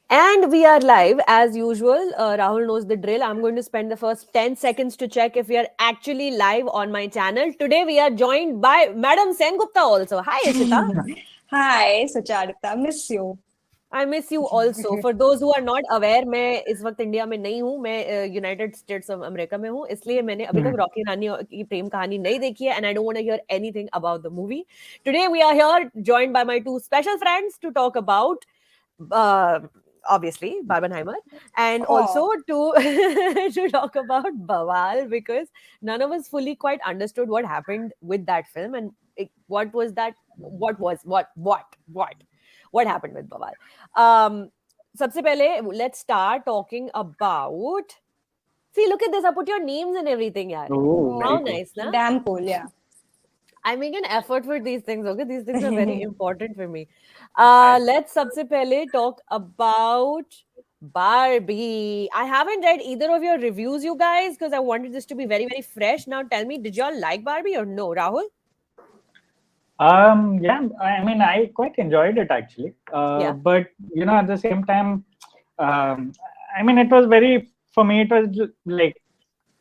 And we are live as usual. Rahul knows the drill. I'm going to spend the first 10 seconds to check if we are actually live on my channel. Today we are joined by Madam Sengupta also. Hi, Ishita. Hi, Sucharita. Miss you. I miss you also. For those who are not aware, मैं इस वक्त India में नहीं हूँ. मैं United states of America में हूँ. इसलिए मैंने अभी तक रॉकी रानी की प्रेम कहानी नहीं देखी है. And I don't want to hear anything about the movie. Today we are here joined by my two special friends to talk about uh, obviously Barbenheimer, and also Oh, to to talk about Bawaal, because none of us fully quite understood what happened with that film and what was that, what happened with Bawaal. Um, सबसे पहले let's start talking about. See, look at this. I put your names and everything, yaar. Oh, How very oh, cool. nice, na? damn cool. Yeah. I make an effort for these things, okay? These things are very important for me. I- Let's सबसे पहले talk about Barbie. I haven't read either of your reviews, you guys, because I wanted this to be very, very fresh. Now tell me, did y'all like Barbie or no? Rahul? yeah, I mean, I quite enjoyed it actually. Yeah. But at the same time, um, I mean, it was very for me. It was like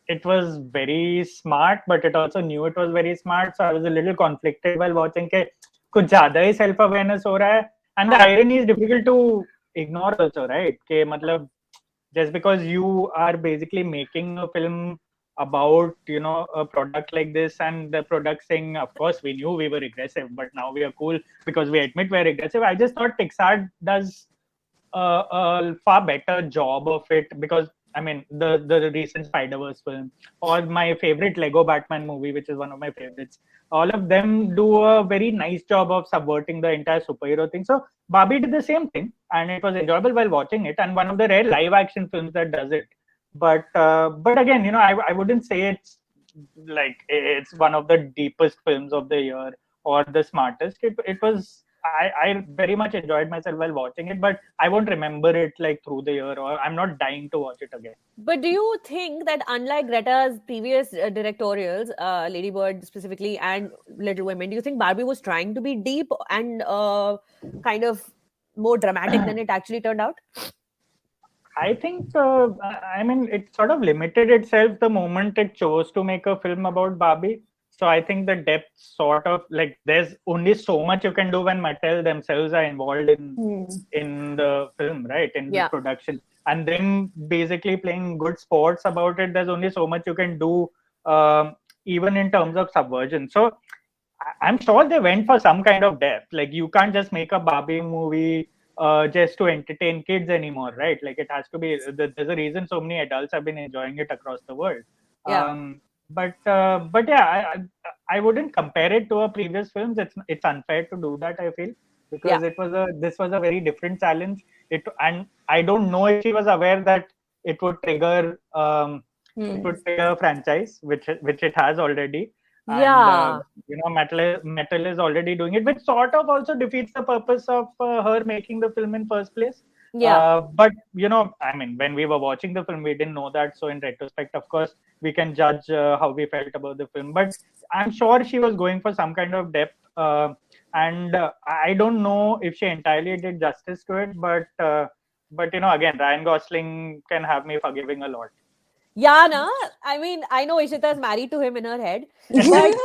it was very smart, but it also knew it was very smart. So I was a little conflicted while watching. के कुछ ज़्यादा ही self awareness हो रहा है, and the हाँ. irony is difficult to ignore also, right? कि मतलब just because you are basically making a film about a product like this, and the product saying, of course we knew we were regressive, but now we are cool because we admit we're regressive. I just thought Pixar does a far better job of it, because I mean the recent Spider-Verse film, or my favorite Lego Batman movie, which is one of my favorites, all of them do a very nice job of subverting the entire superhero thing. So Barbie did the same thing, and it was enjoyable while watching it, and one of the rare live action films that does it. But again, I wouldn't say it's like it's one of the deepest films of the year or the smartest. It was, I very much enjoyed myself while watching it, but I won't remember it like through the year, or I'm not dying to watch it again. But do you think that unlike Greta's previous directorials, Lady Bird specifically and Little Women, do you think Barbie was trying to be deep and kind of more dramatic than it actually turned out? I think, I mean, it sort of limited itself the moment it chose to make a film about Barbie. So I think the depth sort of like there's only so much you can do when Mattel themselves are involved Hmm. in the film, right? In the Yeah. production, and then basically playing good sports about it. There's only so much you can do, even in terms of subversion. So I'm sure they went for some kind of depth. Like you can't just make a Barbie movie just to entertain kids anymore, right? Like it has to be. There's a reason so many adults have been enjoying it across the world. Yeah. But yeah, I wouldn't compare it to a previous films. It's unfair to do that, I feel, Yeah. because this was a very different challenge. And I don't know if she was aware that it would trigger it Hmm. would trigger a franchise, which it has already. And Yeah. Mattel is already doing it, which sort of also defeats the purpose of her making the film in first place. Yeah. But I mean, when we were watching the film, we didn't know that. So in retrospect, of course, we can judge how we felt about the film. But I'm sure she was going for some kind of depth, and I don't know if she entirely did justice to it. But again, Ryan Gosling can have me forgiving a lot. Yeah, na. I mean, I know Ishita is married to him in her head, but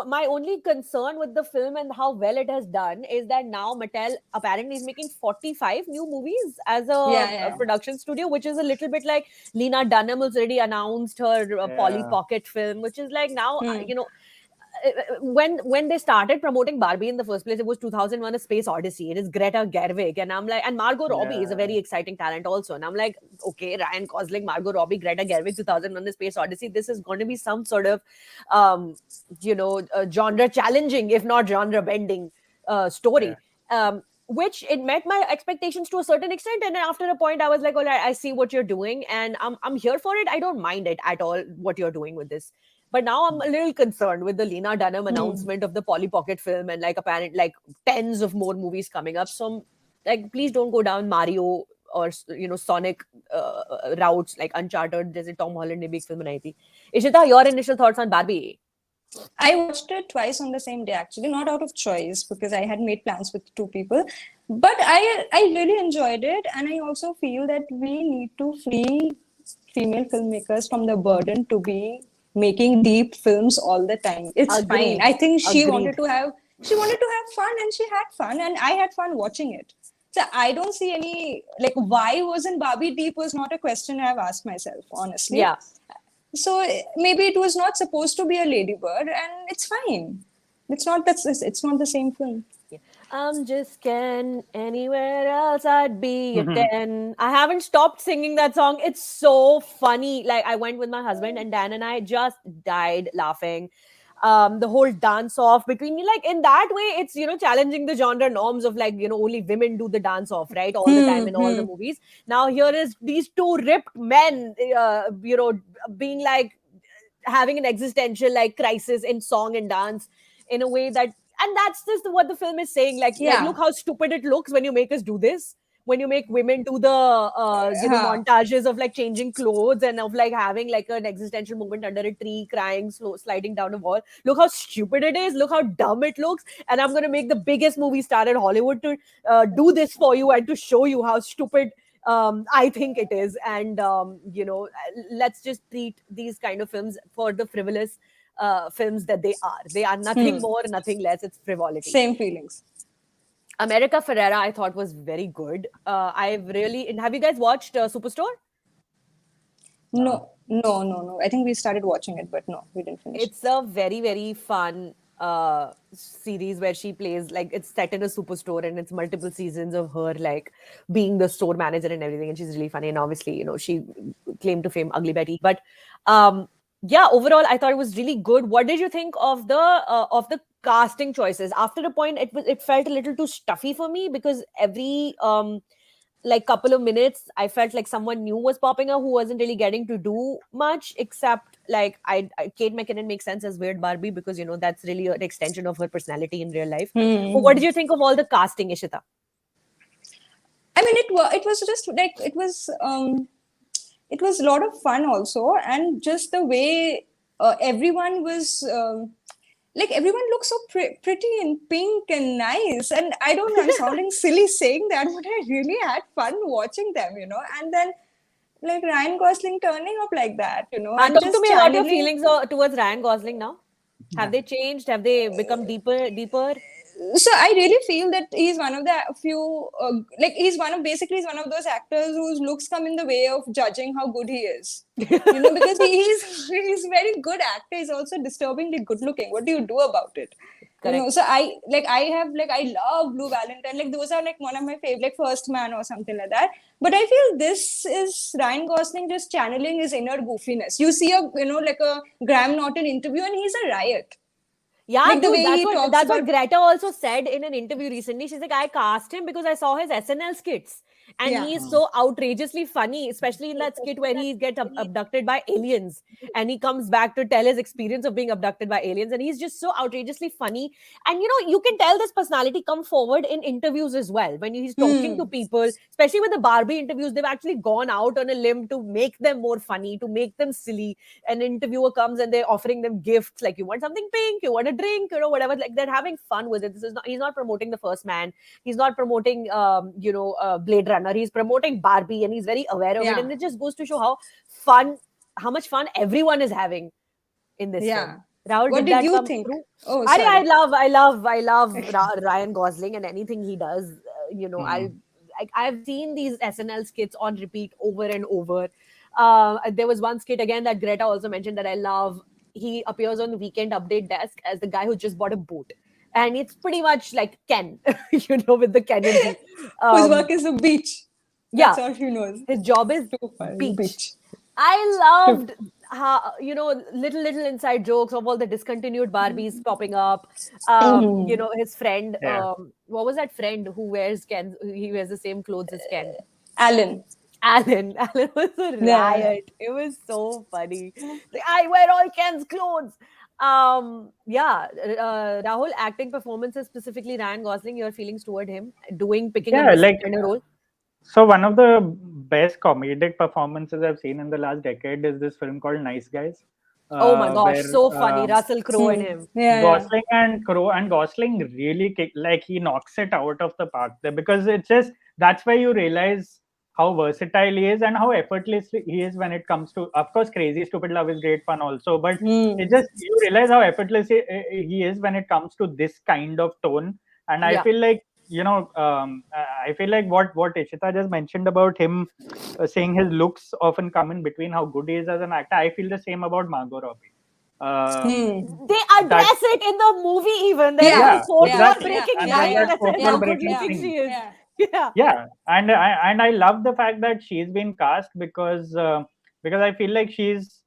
my only concern with the film and how well it has done is that now Mattel apparently is making 45 new movies as Yeah, a yeah. production studio, which is a little bit like Lena Dunham has already announced her Polly Yeah. Pocket film, which is like now, Hmm. when they started promoting Barbie in the first place, it was 2001: A Space Odyssey. It is Greta Gerwig, and I'm like, and Margot Robbie is a Yeah. very exciting talent also. And I'm like, okay, Ryan Gosling, Margot Robbie, Greta Gerwig, 2001: A Space Odyssey. This is going to be some sort of, genre challenging, if not genre bending, Yeah. story. Which it met my expectations to a certain extent, and then after a point, I was like, "All right, I see what you're doing, and I'm here for it. I don't mind it at all what you're doing with this." But now I'm a little concerned with the Lena Dunham Hmm. announcement of the Polly Pocket film and like apparent like tens of more movies coming up. So like, please don't go down Mario or Sonic routes like Uncharted. There's a Tom Holland ने big film बनाई थी. Ishita, your initial thoughts on Barbie? I watched it twice on the same day, actually, not out of choice because I had made plans with two people. But I really enjoyed it, and I also feel that we need to free female filmmakers from the burden to be making deep films all the time. It's fine. Agreed. I think Agreed. she wanted to have fun, and she had fun, and I had fun watching it. So I don't see any, like, why wasn't Barbie deep was not a question I've asked myself, honestly. Yeah. So maybe it was not supposed to be a ladybird, and it's fine. It's not the same film. I'm just Ken. Anywhere else, I'd be a 10. I haven't stopped singing that song. It's so funny. Like, I went with my husband, and Dan and I just died laughing. The whole dance off between me, like, in that way, it's, challenging the genre norms of, like, only women do the dance off, right? All the time in all the movies. Now, here is these two ripped men, being like, having an existential, like, crisis in song and dance in a way that, and that's just what the film is saying, like look how stupid it looks when you make us do this, when you make women do the montages of, like, changing clothes and of, like, having, like, an existential moment under a tree, crying, sliding down a wall. Look how stupid it is, look how dumb it looks, and I'm going to make the biggest movie star in Hollywood to do this for you and to show you how stupid I think it is. And let's just treat these kind of films for the frivolous films that they are. They are nothing more, nothing less. It's frivolity. Same feelings. America Ferrera, I thought, was very good. Have you guys watched Superstore? No. I think we started watching it, but no, we didn't finish. It's a very, very fun series where she plays, like, it's set in a superstore and it's multiple seasons of her, like, being the store manager and everything, and she's really funny. And obviously, she claimed to fame Ugly Betty. But yeah, overall, I thought it was really good. What did you think of the casting choices? After a point, it felt a little too stuffy for me, because every like couple of minutes, I felt like someone new was popping up who wasn't really getting to do much, except, like, Kate McKinnon makes sense as Weird Barbie, because that's really an extension of her personality in real life. But what did you think of all the casting, Ishita? I mean, it was just like it was a lot of fun also, and just the way everyone was. Like, everyone looks so pretty and pink and nice. And I don't know, I'm sounding silly saying that, but I really had fun watching them, And then, like, Ryan Gosling turning up like that, And talk to me about your feelings towards Ryan Gosling now. Have they changed? Have they become deeper? So I really feel that he's one of the few, he's one of those actors whose looks come in the way of judging how good he is. Because he's a very good actor. He's also disturbingly good looking. What do you do about it? Correct. So I love Blue Valentine. Like, those are, like, one of my favorite, like, First Man or something like that. But I feel this is Ryan Gosling just channeling his inner goofiness. You see a Graham Norton interview, and he's a riot. Yeah, like, dude, that's what Greta also said in an interview recently. She's like, I cast him because I saw his SNL skits. And he's so outrageously funny, especially in that skit where he gets abducted by aliens. And he comes back to tell his experience of being abducted by aliens. And he's just so outrageously funny. And, you can tell this personality come forward in interviews as well. When he's talking to people, especially with the Barbie interviews, they've actually gone out on a limb to make them more funny, to make them silly. An interviewer comes and they're offering them gifts, like, you want something pink, you want a drink, whatever. Like, they're having fun with it. He's not promoting The First Man. He's not promoting, Blade Runner. He's promoting Barbie, and he's very aware of it. And it just goes to show how much fun everyone is having in this film. Rahul, what did you think? Through? Oh, sorry. I love Ryan Gosling, and anything he does. I've seen these SNL skits on repeat over and over. There was one skit again that Greta also mentioned that I love. He appears on the Weekend Update desk as the guy who just bought a boat. And it's pretty much like Ken, with the Ken energy. His work is the beach. That's all he knows. His job is beach. I loved how, little inside jokes of all the discontinued Barbies popping up. His friend, what was that friend who wears Ken? He wears the same clothes as Ken. Alan was a riot. It was so funny. Like, I wear all Ken's clothes. Rahul, acting performances, specifically Ryan Gosling, your feelings toward him picking a role? So one of the best comedic performances I've seen in the last decade is this film called Nice Guys. Oh my gosh, where so funny. Russell Crowe and him. Yeah, Gosling and Crowe, and Gosling really like he knocks it out of the park there, because it's just, that's where you realize how versatile he is and how effortless he is when it comes to, of course, Crazy Stupid Love is great fun also, but it just, you realize how effortless he is when it comes to this kind of tone. And I Yeah. feel like, I feel like what Ishita just mentioned about him saying his looks often come in between how good he is as an actor. I feel the same about Margot Robbie. They That address it in the movie even. There is Yeah, a fourth wall exactly. breaking And line there's that that fourth says wall how good breaking looking thing. she is. yeah. Yeah. Yeah, and I love the fact that she's been cast, because I feel like she's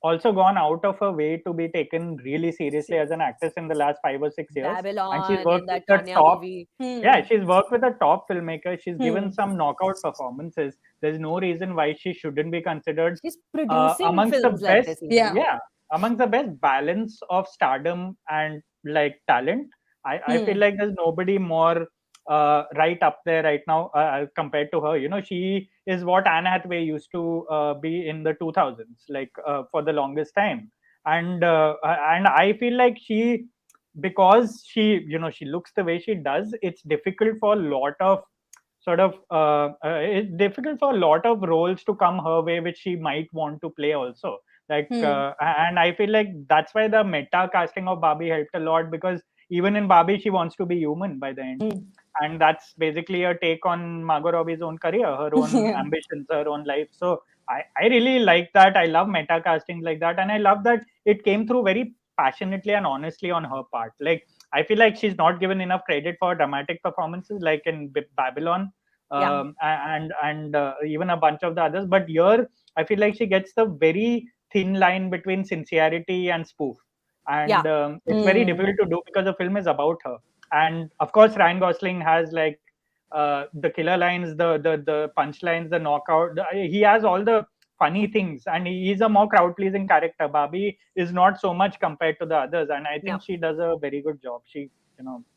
also gone out of her way to be taken really seriously as an actress in the last 5 or 6 years, and she's Babylon worked and with that the Tanya top. movie. Yeah, she's worked with a top filmmaker. She's given some knockout performances. There's no reason why she shouldn't be considered She's producing amongst the films like best. this even. Yeah, amongst the best balance of stardom and like talent. I feel like there's nobody more right up there right now compared to her. She is what Anne Hathaway used to be in the 2000s, like for the longest time. And I feel like because she looks the way she does, it's difficult for a lot of it's difficult for a lot of roles to come her way, which she might want to play also. And I feel like that's why the meta casting of Barbie helped a lot, because even in Barbie, she wants to be human by the end. And that's basically a take on Margot Robbie's own career, her own ambitions, her own life. So I really like that. I love meta casting like that. And I love that it came through very passionately and honestly on her part. Like, I feel like she's not given enough credit for dramatic performances, like in Babylon, and even a bunch of the others. But here, I feel like she gets the very thin line between sincerity and spoof, and it's very difficult to do because the film is about her. And of course, Ryan Gosling has like the killer lines, the punchlines, the knockout. He has all the funny things, and he's a more crowd pleasing character. Barbie is not so much compared to the others, and I think she does a very good job. She,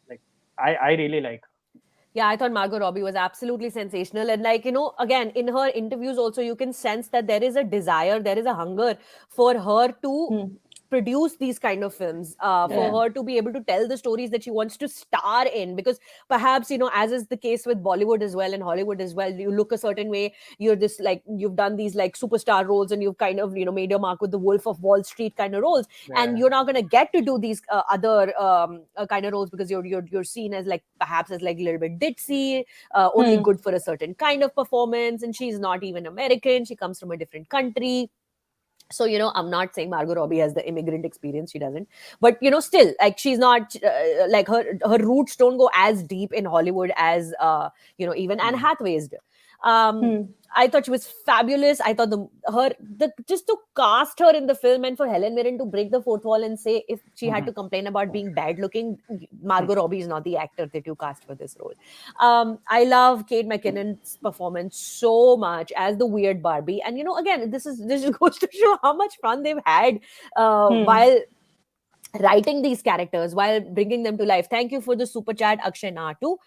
like I really like her. Yeah, I thought Margot Robbie was absolutely sensational. And like, again, in her interviews also, you can sense that there is a desire, there is a hunger for her to produce these kind of films, for her to be able to tell the stories that she wants to star in. Because perhaps, as is the case with Bollywood as well and Hollywood as well, you look a certain way, you're this like, you've done these like superstar roles and you've kind of, made your mark with the Wolf of Wall Street kind of roles. And you're not going to get to do these other kind of roles because you're seen as like, perhaps as like a little bit ditzy, only good for a certain kind of performance. And she's not even American. She comes from a different country. So, I'm not saying Margot Robbie has the immigrant experience. She doesn't. But, still, like, she's not, like, her roots don't go as deep in Hollywood as, even Anne Hathaway's do. I thought she was fabulous. I thought just to cast her in the film, and for Helen Mirren to break the fourth wall and say if she had to complain about being bad looking, Margot Robbie is not the actor that you cast for this role. I love Kate McKinnon's performance so much as the weird Barbie, and again, this goes to show how much fun they've had while writing these characters, while bringing them to life. Thank you for the super chat, Akshay Natu.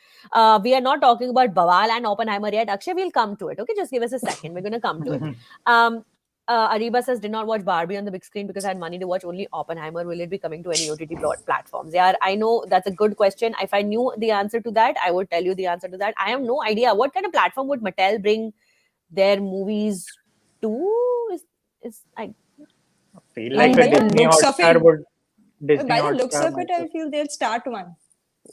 We are not talking about Bawaal and Oppenheimer yet. Akshay, we'll come to it. Okay, just give us a second. We're going to come to it. Ariba says, did not watch Barbie on the big screen because I had money to watch only Oppenheimer. Will it be coming to any OTT platforms? Yeah, I know that's a good question. If I knew the answer to that, I would tell you the answer to that. I have no idea. What kind of platform would Mattel bring their movies to? I feel like the Disney Hotstar would. Disney by the looks Hotstar of it, I feel they'll start one.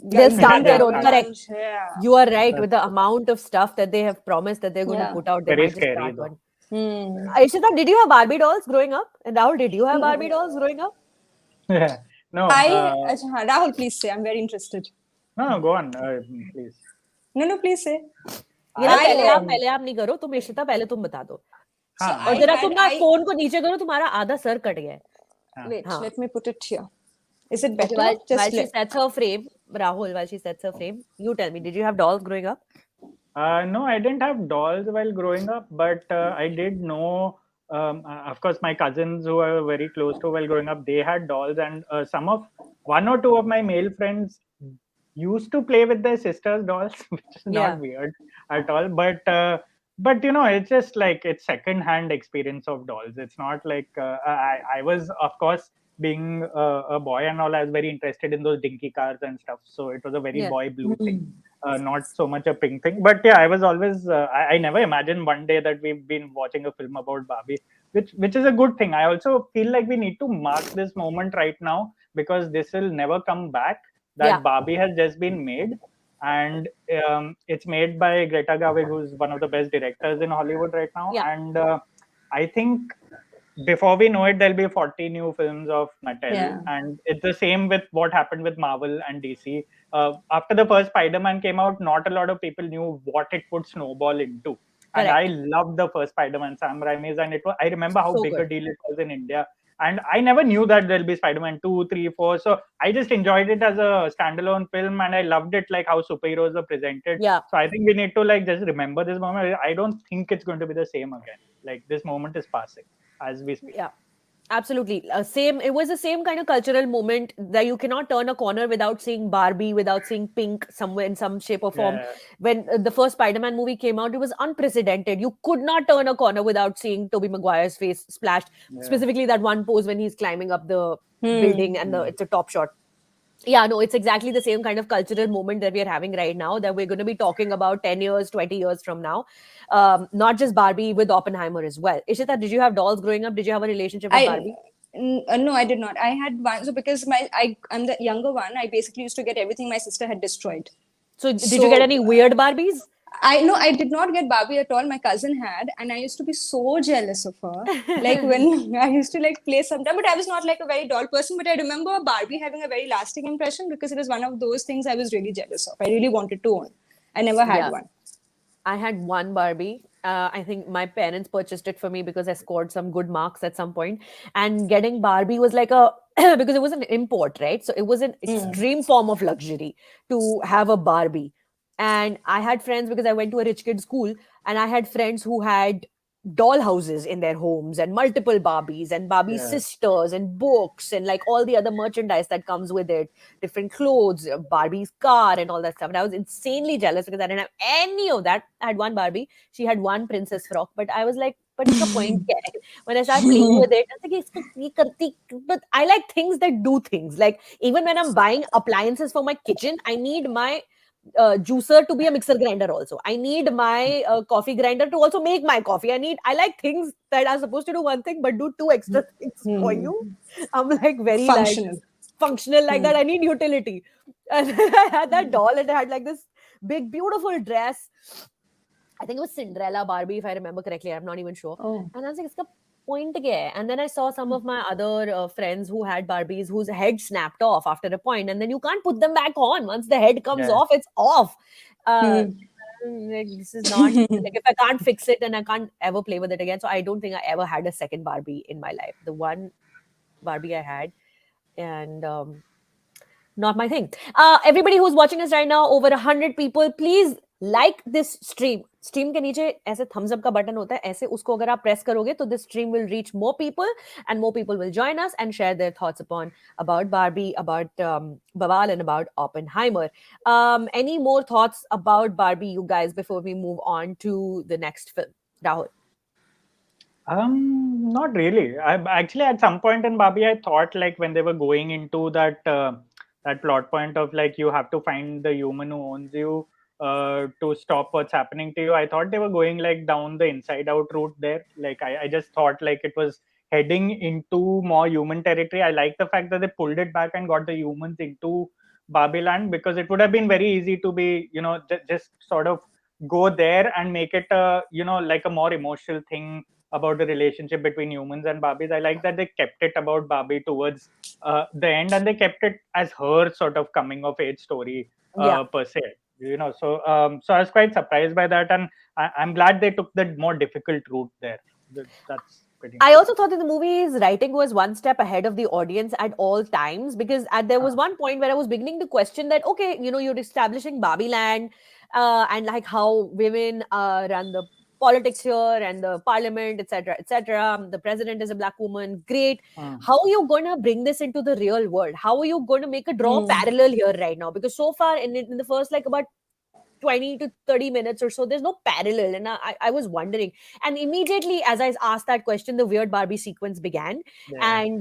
They'll start their own. Correct. Yeah. You are right. With the amount of stuff that they have promised that they're going to put out, they Very might just scary, start one. Ishita, did you have Barbie dolls growing up? And Rahul, did you have Barbie dolls growing up? Yeah. No. Rahul, please say. I'm very interested. No, go on, please. No, please say. पहले आप नहीं करो. तुम इशिता पहले तुम बता दो. और जरा तुम ना फोन को नीचे करो. तुम्हारा आधा सर कट गया है. Wait, let me put it here. Is it better? While she sets her frame, Rahul, while she sets her frame, you tell me, did you have dolls growing up? No, I didn't have dolls while growing up, but I did know, of course, my cousins who I was very close to while growing up, they had dolls, and one or two of my male friends used to play with their sisters' dolls, which is not weird at all. But but it's just like it's second-hand experience of dolls. It's not like I was, of course, being a boy and all, I was very interested in those dinky cars and stuff. So it was a very Yeah. boy blue thing, not so much a pink thing. But yeah, I was always I never imagined one day that we've been watching a film about Barbie, which is a good thing. I also feel like we need to mark this moment right now because this will never come back. That Yeah. Barbie has just been made, and it's made by Greta Gerwig, who's one of the best directors in Hollywood right now. Yeah. And I think before we know it, there'll be 40 new films of Mattel. Yeah. And it's the same with what happened with Marvel and DC. After the first Spider-Man came out, not a lot of people knew what it would snowball into. And I Correct. loved the first Spider-Man, Sam Raimi's, and I remember how So big a good. deal it was in India. And I never knew that there'll be Spider-Man 2, 3, 4. So I just enjoyed it as a standalone film, and I loved it, like how superheroes were presented. Yeah. So I think we need to like just remember this moment. I don't think it's going to be the same again. Like this moment is passing as we speak. Yeah. Absolutely. Same. It was the same kind of cultural moment that you cannot turn a corner without seeing Barbie, without seeing Pink somewhere in some shape or form. Yeah, When the first Spider-Man movie came out, it was unprecedented. You could not turn a corner without seeing Tobey Maguire's face splashed. yeah. Specifically, that one pose when he's climbing up the building and Mm. it's a top shot. Yeah, no, it's exactly the same kind of cultural moment that we are having right now that we're going to be talking about 10 years, 20 years from now. Not just Barbie, with Oppenheimer as well. Ishita, did you have dolls growing up? Did you have a relationship with Barbie? No, I did not. I had one. So because I'm the younger one, I basically used to get everything my sister had destroyed. So, did you get So any weird Barbies? I did not get Barbie at all. My cousin had, and I used to be so jealous of her. Like when I used to like play sometime, but I was not like a very doll person. But I remember Barbie having a very lasting impression because it was one of those things I was really jealous of. I really wanted to own. I never had Yeah. one. I had one Barbie. I think my parents purchased it for me because I scored some good marks at some point. And getting Barbie was like a because it was an import, right? So it was an extreme form of luxury to have a Barbie. And I had friends because I went to a rich kid school, and I had friends who had doll houses in their homes and multiple Barbies and Barbie Yeah. sisters and books and like all the other merchandise that comes with it, different clothes, Barbie's car and all that stuff. And I was insanely jealous because I didn't have any of that. I had one Barbie. She had one princess frock, but I was like, but iska point kya hai? When I started playing with it, I was like, "Iska ye karti," but I like things that do things. Like even when I'm buying appliances for my kitchen, I need my juicer to be a mixer grinder also. I need my coffee grinder to also make my coffee. I like things that are supposed to do one thing but do two extra things for you. I'm like very like Functional. functional like that. I need utility. And then I had that doll and I had like this big beautiful dress. I think it was Cinderella Barbie, if I remember correctly. I'm not even sure. Oh. And I was like, iska point kya hai? And then I saw some of my other friends who had Barbies whose head snapped off after a point, and then you can't put them back on. Once the head comes Yeah. off, it's off. Like, this is not like if I can't fix it, then I can't ever play with it again. So I don't think I ever had a second Barbie in my life. The one Barbie I had, and not my thing. Everybody who's watching us right now, over 100 people, please like this stream. Stream के नीचे ऐसे thumbs up का button होता है, ऐसे उसको अगर आप press करोगे तो this stream will reach more people and more people will join us and share their thoughts about Barbie, about Bawaal and about Oppenheimer. Any more thoughts about Barbie, you guys, before we move on to the next film? Rahul? Not really. I actually at some point in Barbie, I thought like when they were going into that plot point of like you have to find the human who owns you to stop what's happening to you. I thought they were going like down the inside out route there. Like I just thought like it was heading into more human territory. I like the fact that they pulled it back and got the humans into Barbie land, because it would have been very easy to be, just sort of go there and make it like a more emotional thing about the relationship between humans and Barbies. I like that they kept it about Barbie towards the end, and they kept it as her sort of coming of age story per se. So I was quite surprised by that, and I'm glad they took the more difficult route there. That's pretty nice. I also thought that the movie's writing was one step ahead of the audience at all times, because there was one point where I was beginning to question that, okay, you're establishing Barbie Land and like how women run the politics here and the parliament, etc., etc. The president is a black woman. Great. How are you going to bring this into the real world? How are you going to draw a parallel here right now? Because so far in the first like about 20 to 30 minutes or so. There's no parallel. And I was wondering. And immediately as I asked that question, the weird Barbie sequence began. Yeah. And,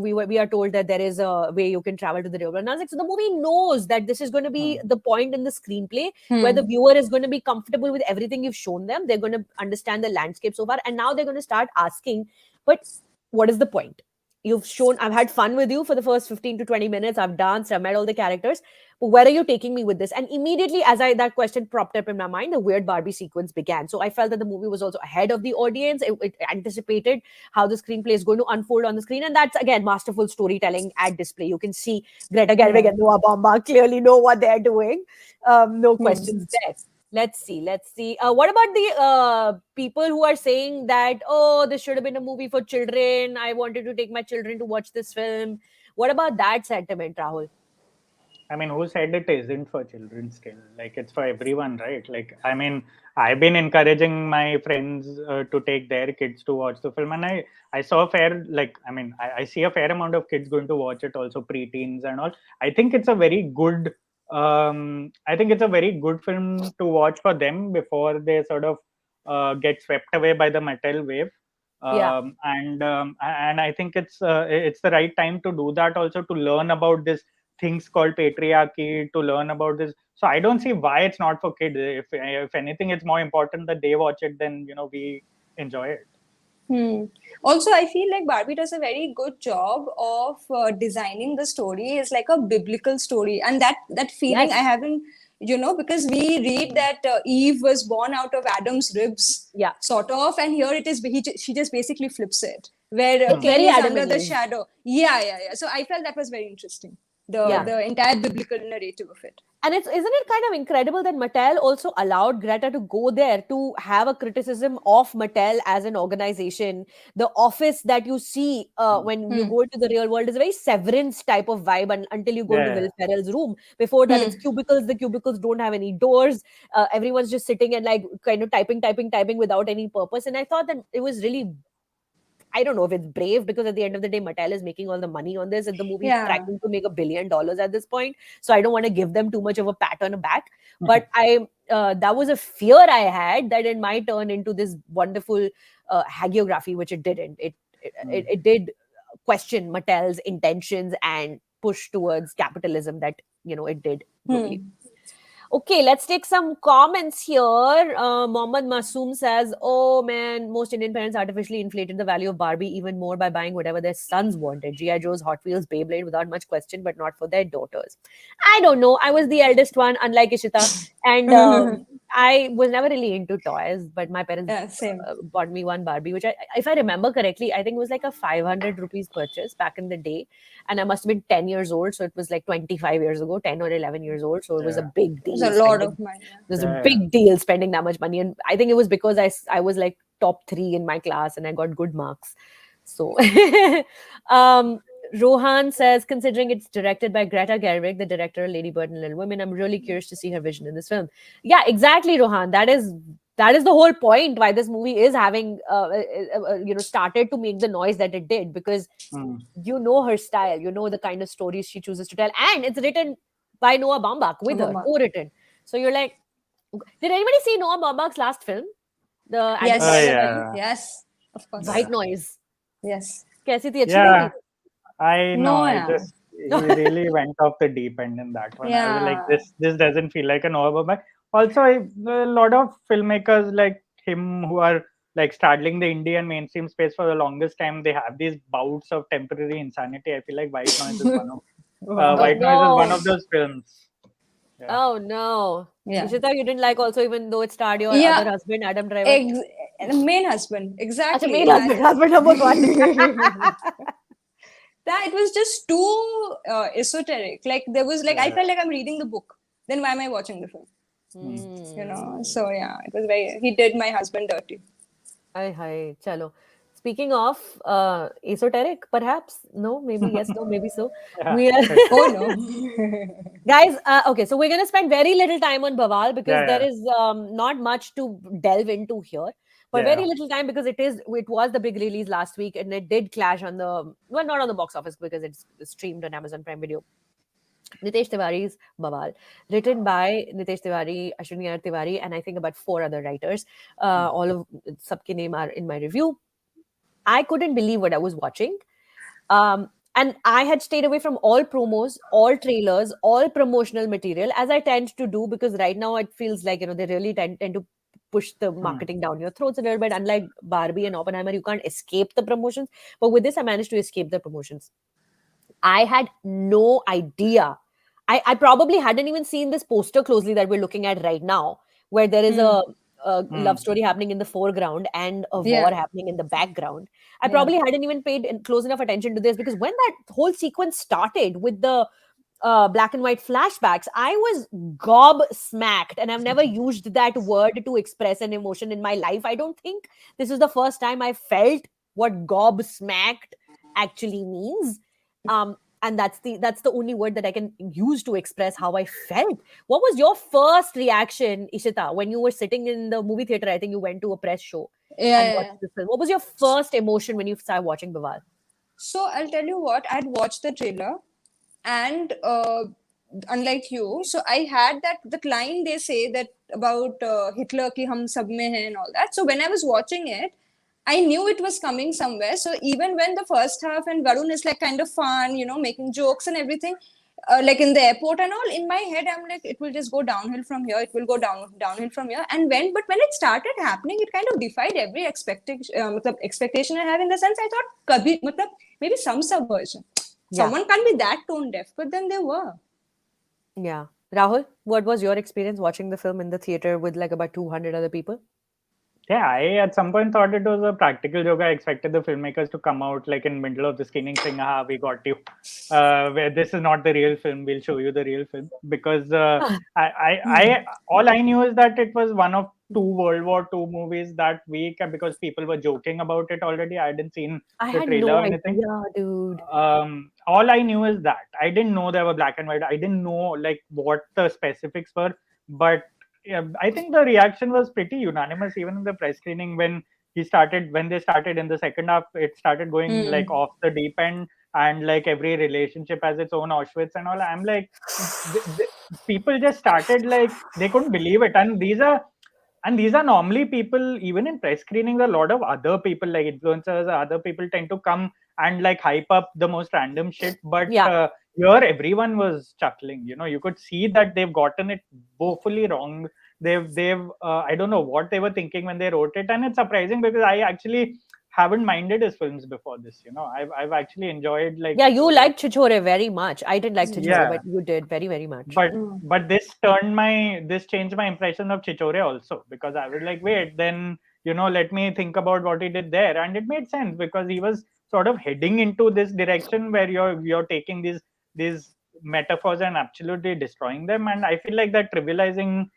we are told that there is a way you can travel to the real world. And I was like, so the movie knows that this is going to be the point in the screenplay where the viewer is going to be comfortable with everything you've shown them. They're going to understand the landscape so far. And now they're going to start asking, but what is the point? I've had fun with you for the first 15 to 20 minutes. I've danced, I've met all the characters. But where are you taking me with this? And immediately as that question propped up in my mind, the weird Barbie sequence began. So I felt that the movie was also ahead of the audience. It anticipated how the screenplay is going to unfold on the screen. And that's, again, masterful storytelling at display. You can see Greta Gerwig and Noah Baumbach clearly know what they're doing. No questions there. Let's see. What about the people who are saying that, oh, this should have been a movie for children. I wanted to take my children to watch this film. What about that sentiment, Rahul? I mean, who said it isn't for children still? Like, it's for everyone, right? Like, I mean, I've been encouraging my friends to take their kids to watch the film. And I saw I see a fair amount of kids going to watch it, also preteens and all. I think it's a very good film to watch for them before they sort of get swept away by the Mattel wave. And I think it's the right time to do that, also to learn about this things called patriarchy, to learn about this. So I don't see why it's not for kids. If anything, it's more important that they watch it than we enjoy it. Also, I feel like Barbie does a very good job of designing the story. It's like a biblical story, and that feeling I haven't, because we read that Eve was born out of Adam's ribs, sort of, and here it is. She just basically flips it, where Ken is under the shadow. Yeah. So I felt that was very interesting. The entire biblical narrative of it. And isn't it kind of incredible that Mattel also allowed Greta to go there to have a criticism of Mattel as an organization? The office that you see when you go into the real world is a very Severance type of vibe until you go into Will Ferrell's room. Before that, it's cubicles. The cubicles don't have any doors. Everyone's just sitting and like kind of typing without any purpose. And I thought that it was really, I don't know if it's brave, because at the end of the day, Mattel is making all the money on this, and the movie is tracking to make $1 billion at this point. So I don't want to give them too much of a pat on the back. But that was a fear I had that it might turn into this wonderful hagiography, which it didn't. It did question Mattel's intentions and push towards capitalism that it did globally. Okay, let's take some comments here. Mohammad Masoom says, oh man, most Indian parents artificially inflated the value of Barbie even more by buying whatever their sons wanted. G.I. Joe's, Hot Wheels, Beyblade, without much question, but not for their daughters. I don't know. I was the eldest one, unlike Ishita. And I was never really into toys, but my parents bought me one Barbie, which, if I remember correctly, I think it was like a 500 rupees purchase back in the day. And I must have been 10 years old. So it was like 25 years ago, 10 or 11 years old. So it was a big deal. It was a lot of money. It was a big deal spending that much money. And I think it was because I was like top 3 in my class and I got good marks. So Rohan says, considering it's directed by Greta Gerwig, the director of Lady Bird and Little Women, I'm really curious to see her vision in this film. Yeah, exactly, Rohan. That is the whole point why this movie is having, started to make the noise that it did, because you know her style, you know the kind of stories she chooses to tell, and it's written by Noah Baumbach with her, co-written. So you're like, did anybody see Noah Baumbach's last film? Yes, of course. White Noise. Yes. Kaisi thi, achhi thi? I know. He really went off the deep end in that one. I was like, this doesn't feel like a Noah Baumbach. Also, a lot of filmmakers like him who are like straddling the Indian mainstream space for the longest time, they have these bouts of temporary insanity. I feel like White Noise is one of Noise is one of those films. Yeah. Oh no. Ishita, you didn't like also, even though it starred your other husband, Adam Driver? Main husband, exactly. Main husband number 1. That it was just too esoteric. Like there was I felt like I'm reading the book. Then why am I watching the film? So it was he did my husband dirty. Hi, chalo. Speaking of esoteric, perhaps? No, maybe yes, no, maybe so. We are oh no. Guys, okay, so we're going to spend very little time on Bawaal because there is not much to delve into here. But very little time because it was the big release last week, and it did clash on not on the box office because it's streamed on Amazon Prime Video. Nitesh Tiwari's Bawaal, written by Nitesh Tiwari, Ashwini R. Tiwari, and I think about 4 other writers. All of sabke name are in my review. I couldn't believe what I was watching. And I had stayed away from all promos, all trailers, all promotional material, as I tend to do, because right now it feels like, they really tend to push the marketing down your throats a little bit. Unlike Barbie and Oppenheimer, you can't escape the promotions. But with this, I managed to escape the promotions. I had no idea. I probably hadn't even seen this poster closely that we're looking at right now, where there is a love story happening in the foreground and a war happening in the background. I probably hadn't even paid close enough attention to this, because when that whole sequence started with the black and white flashbacks, I was gobsmacked, and I've never used that word to express an emotion in my life. I don't think this is the first time I felt what gobsmacked actually means. And that's the only word that I can use to express how I felt. What was your first reaction, Ishita, when you were sitting in the movie theater? I think you went to a press show and watched the film. What was your first emotion when you started watching Bawaal? So I'll tell you what, I'd watched the trailer, and unlike you, so I had that line they say that about Hitler ki hum sab mein hai and all that. So when I was watching it, I knew it was coming somewhere. So even when the first half and Varun is like kind of fun, making jokes and everything, like in the airport and all, in my head I'm like, it will just go downhill from here. It will go downhill from here. And when it started happening, it kind of defied every expectation I have, in the sense I thought maybe some subversion. Someone can't be that tone deaf, but then they were. Yeah. Rahul, what was your experience watching the film in the theater with like about 200 other people? Yeah, I at some point thought it was a practical joke. I expected the filmmakers to come out like in middle of the screening saying, we got you. Where this is not the real film. We'll show you the real film. Because I all I knew is that it was one of 2 World War II movies that week, because people were joking about it already. I hadn't seen the trailer or anything. Idea, dude. All I knew is that I didn't know there were black and white. I didn't know like what the specifics were, but I think the reaction was pretty unanimous, even in the press screening when they started in the second half. It started going like off the deep end, and like every relationship has its own Auschwitz and all. I'm like, people just started like they couldn't believe it, and these are normally people, even in press screenings, a lot of other people like influencers, other people tend to come and like hype up the most random shit, but here everyone was chuckling. You could see that they've gotten it woefully wrong. They've I don't know what they were thinking when they wrote it, and it's surprising because I actually haven't minded his films before this. I've actually enjoyed like. Yeah, you liked Chichore very much. I didn't like Chichore, but you did very, very much. But this changed my impression of Chichore also, because I was like, wait, then let me think about what he did there, and it made sense because he was sort of heading into this direction where you're taking these metaphors and absolutely destroying them, and I feel like that trivializing.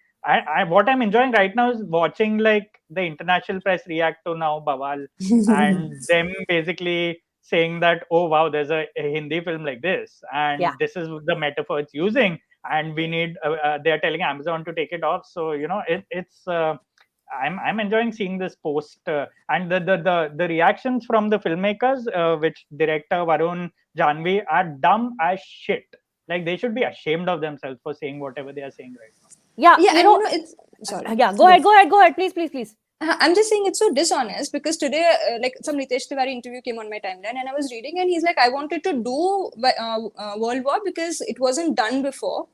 What I'm enjoying right now is watching like the international press react to now Bawaal and them basically saying that, oh wow, there's a Hindi film like this, and this is the metaphor it's using, and we need they're telling Amazon to take it off. So it's I'm enjoying seeing this post and the reactions from the filmmakers, which director Varun Janvi are dumb as shit. Like they should be ashamed of themselves for saying whatever they are saying right now. Yeah, it's sorry. Yeah, go ahead, please. I'm just saying it's so dishonest because today, like some Nitesh Tiwari interview came on my timeline, and I was reading, and he's like, I wanted to do World War because it wasn't done before.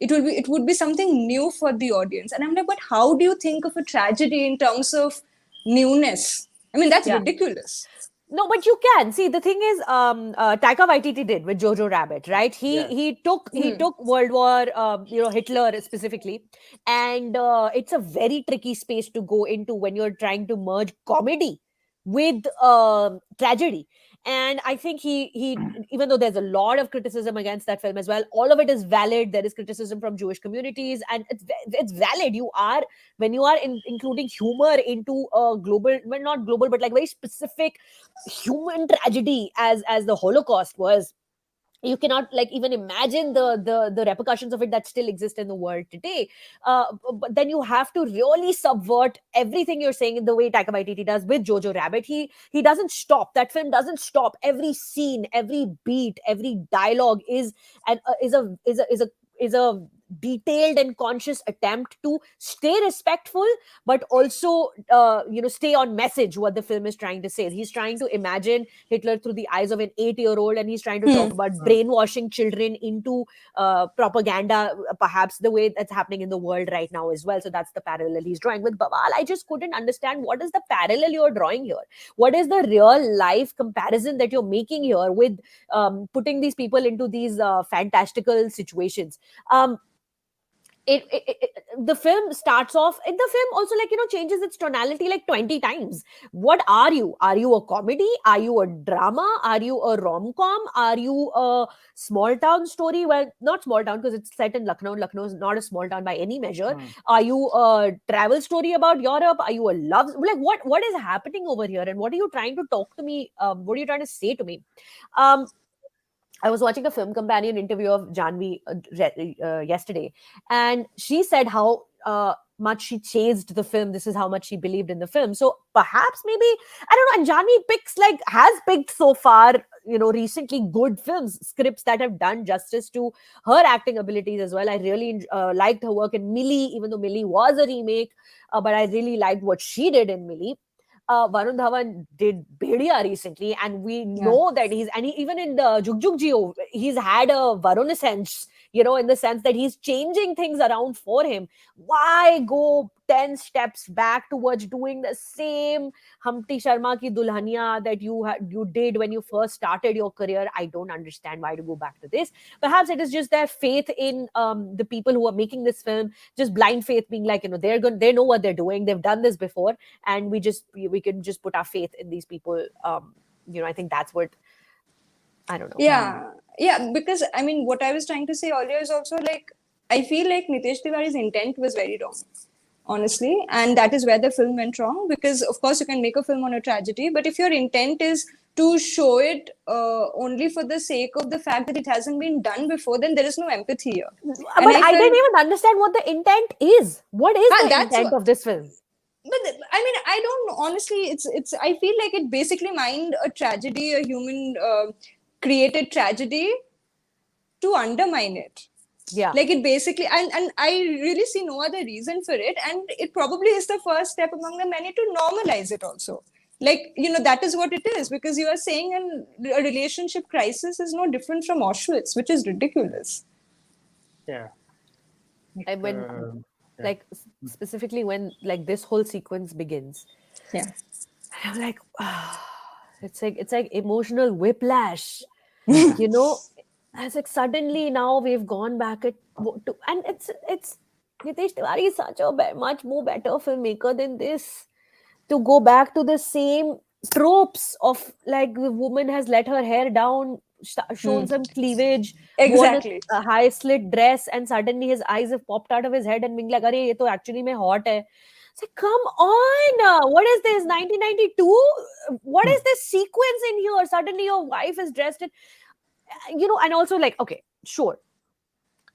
It would be something new for the audience, and I'm like, but how do you think of a tragedy in terms of newness? I mean, that's ridiculous. No, but you can see. The thing is, Taika Waititi did with Jojo Rabbit, right? He took World War, Hitler specifically, and it's a very tricky space to go into when you're trying to merge comedy with tragedy. And I think he even though there's a lot of criticism against that film as well, all of it is valid. There is criticism from Jewish communities, and it's valid. When you are including humor into a global, well, not global, but like very specific human tragedy as the Holocaust was, you cannot like even imagine the repercussions of it that still exist in the world today. But then you have to really subvert everything you're saying in the way Taika Waititi does with Jojo Rabbit. He doesn't stop. That film doesn't stop. Every scene, every beat, every dialogue is a detailed and conscious attempt to stay respectful, but also stay on message what the film is trying to say. He's trying to imagine Hitler through the eyes of an 8-year-old, and he's trying to talk about brainwashing children into propaganda, perhaps the way that's happening in the world right now as well. So that's the parallel he's drawing with Bawaal. I just couldn't understand what is the parallel you're drawing here. What is the real life comparison that you're making here with putting these people into these fantastical situations? The film starts off, and the film also changes its tonality like 20 times. What are you? Are you a comedy? Are you a drama? Are you a rom-com? Are you a small town story? Well, not small town because it's set in Lucknow. Lucknow is not a small town by any measure. Are you a travel story about Europe? Are you a love, like what is happening over here, and what are you trying to talk to me, what are you trying to say to me? I was watching a film companion interview of Janvi yesterday, and she said how much she chased the film. This is how much she believed in the film. So perhaps, maybe, I don't know. And Janvi has picked so far, recently good films, scripts that have done justice to her acting abilities as well. I really liked her work in Millie, even though Millie was a remake, but I really liked what she did in Millie. Varun Dhawan did Bhediya recently, and we know that even in the Jug Jug Jio, he's had a Varun sense, in the sense that he's changing things around for him. Why go 10 steps back towards doing the same Humpty Sharma ki Dulhania that you did when you first started your career? I don't understand why to go back to this. Perhaps it is just their faith in the people who are making this film, just blind faith, being like, they know what they're doing. They've done this before, and we can just put our faith in these people. I think that's what, I don't know. Yeah, because I mean, what I was trying to say earlier is also like, I feel like Nitesh Tiwari's intent was very wrong, honestly, and that is where the film went wrong. Because of course you can make a film on a tragedy, but if your intent is to show it only for the sake of the fact that it hasn't been done before, then there is no empathy here. But I didn't even understand what the intent is. What is the intent of this film? But I mean, I don't honestly. It's. I feel like it basically mined a tragedy, a human created tragedy, to undermine it. Yeah. Like it basically, and I really see no other reason for it. And it probably is the first step among the many to normalize it also. Like, that is what it is, because you are saying a relationship crisis is no different from Auschwitz, which is ridiculous. Yeah. Like specifically when like this whole sequence begins. Yeah. I'm like, it's like emotional whiplash. It's like suddenly now we've gone back and it's Nitesh Tiwari is such a much more better filmmaker than this, to go back to the same tropes of like the woman has let her hair down, shown some cleavage, exactly, worn a high slit dress, and suddenly his eyes have popped out of his head and being like, "Arey, ye to actually mein hot hai." It's like, come on, what is this, 1992? What is this sequence in here? Suddenly your wife is dressed in, and also like, okay, sure,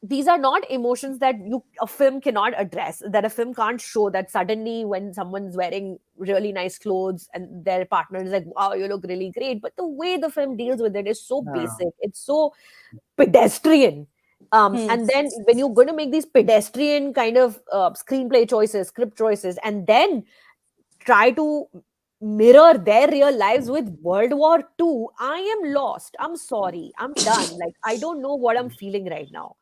these are not emotions that a film cannot address, that a film can't show, that suddenly when someone's wearing really nice clothes and their partner is like, wow, you look really great. But the way the film deals with it is so basic. It's so pedestrian. And then when you're going to make these pedestrian kind of screenplay choices, script choices, and then try to mirror their real lives with World War II, I am lost. I'm sorry. I'm done. Like, I don't know what I'm feeling right now.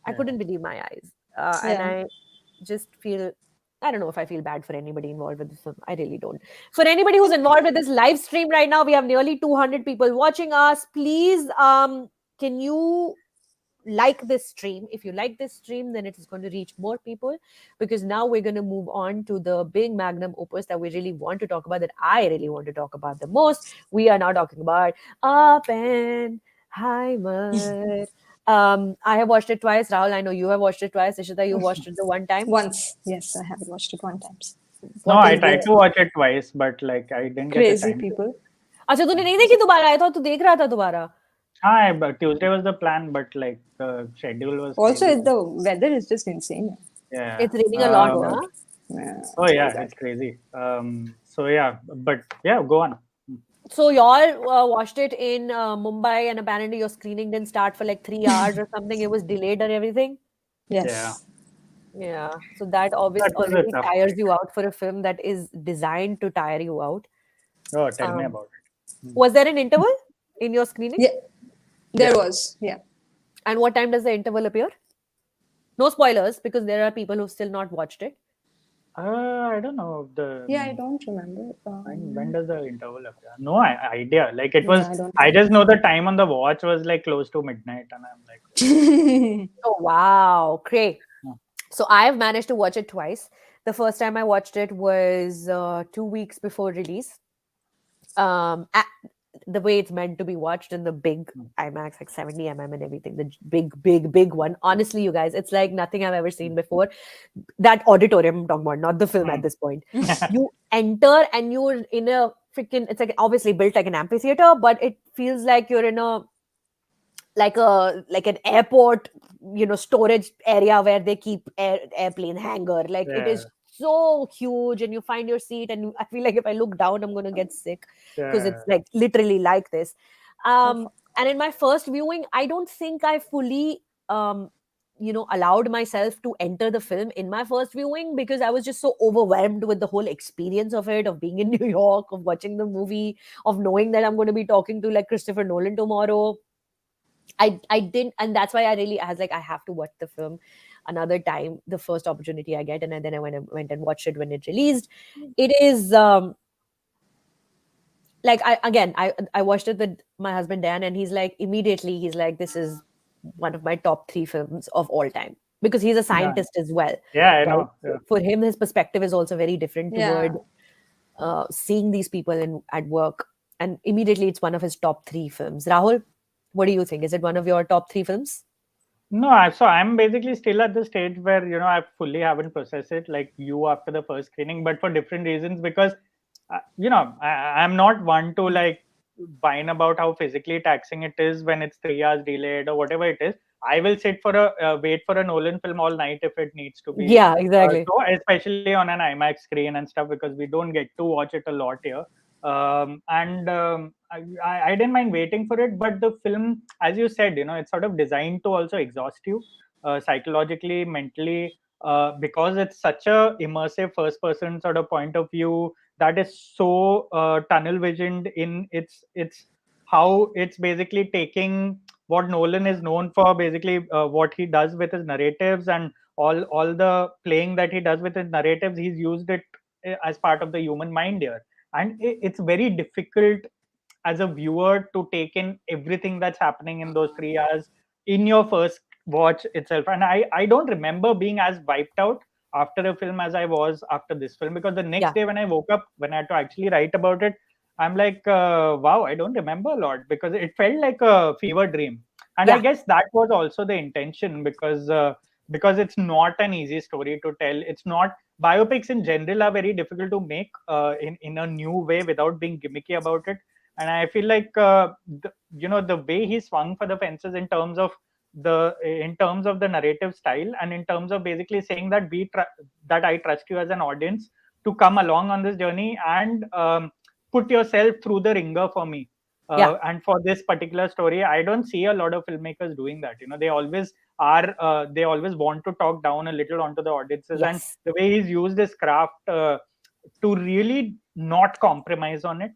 I couldn't believe my eyes. And I just feel, I don't know if I feel bad for anybody involved with this film. I really don't. For anybody who's involved with this live stream right now, we have nearly 200 people watching us. Please, can you like this stream? If you like this stream, then it is going to reach more people, because now we're going to move on to the big magnum opus that we really want to talk about, that I really want to talk about the most. We are now talking about Oppenheimer. I have watched it twice. Rahul, I know you have watched it twice. Ishita, you watched it the one time? Once. Yes, I have watched it one time. I tried to watch it twice, but like I didn't get the time. Crazy people. अच्छा, तूने नहीं देखी दोबारा? I thought तू देख रहा था दोबारा. But Tuesday was the plan, but like the schedule was Also, crazy. the weather is just insane. Yeah. It's raining a lot, Oh my huh? God. Yeah, Oh it's very yeah, bad. it's crazy. So yeah, but yeah, go on. So y'all watched it in Mumbai, and apparently your screening didn't start for like 3 hours or something. It was delayed and everything. Yeah, Yes. Yeah. So that obviously that was a already tough tires day. you out for a film that is designed to tire you out. Oh, tell me Um, about it. was there an interval in your screening? Yeah, there Yeah. was. Yeah. And what time does the interval appear? No spoilers, because there are people who've still not watched it. I don't know Yeah, I don't remember. when does the interval appear? No idea. Like it Yeah, was. I don't I remember. just know the time on the watch was like close to midnight, and I'm like, Oh, wow. Great. oh, So I've managed to watch it twice. The first time I watched it was 2 weeks before release. The way it's meant to be watched in the big oh, IMAX, like 70 and everything, the big one. Honestly, you guys, it's like nothing I've ever seen before. That auditorium I'm talking about, not the film at hmm. this point. You enter and you're in a freaking, it's like obviously built like an amphitheater, but it feels like you're in a like an airport, storage area where they keep airplane hangar. Like it Yeah, is so huge, and you find your seat, and I feel like if I look down, I'm gonna get sick because yeah. it's like literally like this. Oh, And in my first viewing, I don't think I fully allowed myself to enter the film in my first viewing, because I was just so overwhelmed with the whole experience of it, of being in New York, of watching the movie, of knowing that I'm going to be talking to like Christopher Nolan tomorrow. I didn't, and that's why I was like, I have to watch the film another time, the first opportunity I get, and then I went and watched it when it released. It is like I watched it with my husband Dan, and he's like, this is one of my top three films of all time, because he's a Yeah, scientist as well, yeah, I right? know. Yeah. For him, his perspective is also very different yeah. toward seeing these people at work, and immediately it's one of his top three films. Rahul, what do you think? Is it one of your top three films? No, so I'm basically still at the stage where I fully haven't processed it like you after the first screening, but for different reasons. Because I'm not one to like whine about how physically taxing it is when it's 3 hours delayed or whatever it is. I will sit for a wait for a Nolan film all night if it needs to be. Yeah, exactly. So especially on an IMAX screen and stuff, because we don't get to watch it a lot here. And I didn't mind waiting for it, but the film, as you said, it's sort of designed to also exhaust you psychologically, mentally, because it's such a immersive first person sort of point of view that is so tunnel visioned in its how it's basically taking what Nolan is known for, basically what he does with his narratives and all the playing that he does with his narratives. He's used it as part of the human mind here, and it's very difficult as a viewer to take in everything that's happening in those 3 hours in your first watch itself. And I don't remember being as wiped out after a film as I was after this film, because the next Yeah, day when I woke up, when I had to actually write about it, I'm like, wow, I don't remember a lot, because it felt like a fever dream. And I yeah, guess that was also the intention, because it's not an easy story to tell. It's not, biopics in general are very difficult to make in a new way without being gimmicky about it. And I feel like the way he swung for the fences in terms of the narrative style, and in terms of basically saying that that I trust you as an audience to come along on this journey and put yourself through the ringer for me. yeah. And for this particular story, I don't see a lot of filmmakers doing that. They always want to talk down a little onto the audiences, and Yes. the way he's used his craft to really not compromise on it.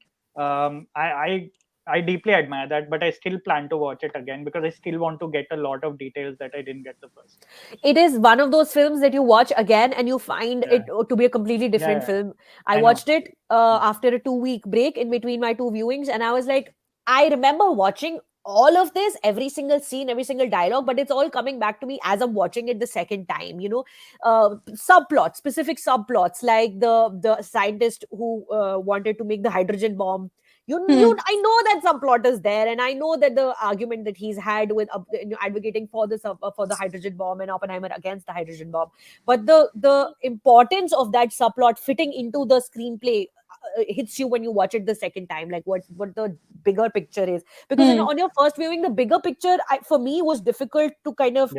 I deeply admire that, but I still plan to watch it again, because I still want to get a lot of details that I didn't get the first. It is one of those films that you watch again and you find Yeah, it to be a completely yeah, different yeah. film. I I know. watched it after a 2 week break in between my two viewings, and I was like, I remember watching all of this, every single scene, every single dialogue, but it's all coming back to me as I'm watching it the second time. Subplots, specific subplots, like the scientist who wanted to make the hydrogen bomb. Hmm. I know that subplot is there, and I know that the argument that he's had with advocating for for the hydrogen bomb, and Oppenheimer against the hydrogen bomb. But the importance of that subplot fitting into the screenplay, hits you when you watch it the second time, like what the bigger picture is. Because on your first viewing, the bigger picture for me was difficult to kind of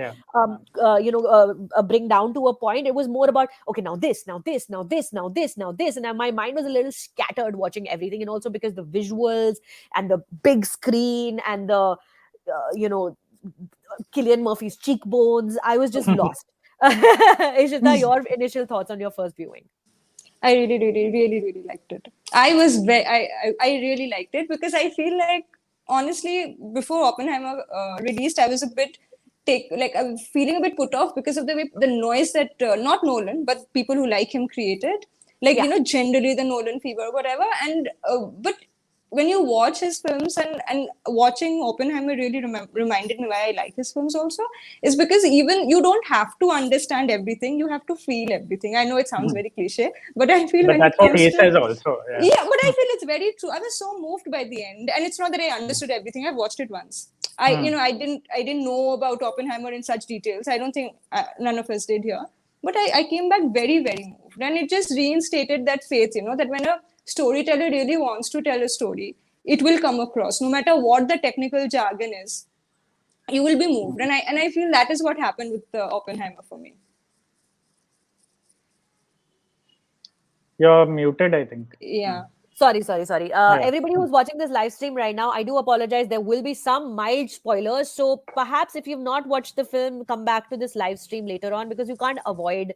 bring down to a point. It was more about, okay, now this, now this, now this, now this, now this, and my mind was a little scattered watching everything. And also because the visuals and the big screen and the Cillian Murphy's cheekbones, I was just lost. Ishita, your initial thoughts on your first viewing? I really, really, really, really liked it. I really liked it because I feel like, honestly, before Oppenheimer released, I was a bit I'm feeling a bit put off because of the noise that not Nolan but people who like him created. Generally the Nolan fever, whatever. And but when you watch his films, and watching Oppenheimer really reminded me why I like his films also, is because even you don't have to understand everything, you have to feel everything. I know it sounds very cliche, but I feel but that's what he says also. Yeah, but I feel it's very true. I was so moved by the end, and it's not that I understood everything. I've watched it once. I didn't know about Oppenheimer in such details. I don't think none of us did here. But I came back very, very moved. And it just reinstated that faith, that when a storyteller really wants to tell a story, it will come across. No matter what the technical jargon is, you will be moved. And I feel that is what happened with Oppenheimer for me. You're muted, I think. Yeah. Sorry. Everybody who's watching this live stream right now, I do apologize. There will be some mild spoilers. So perhaps if you've not watched the film, come back to this live stream later on, because you can't avoid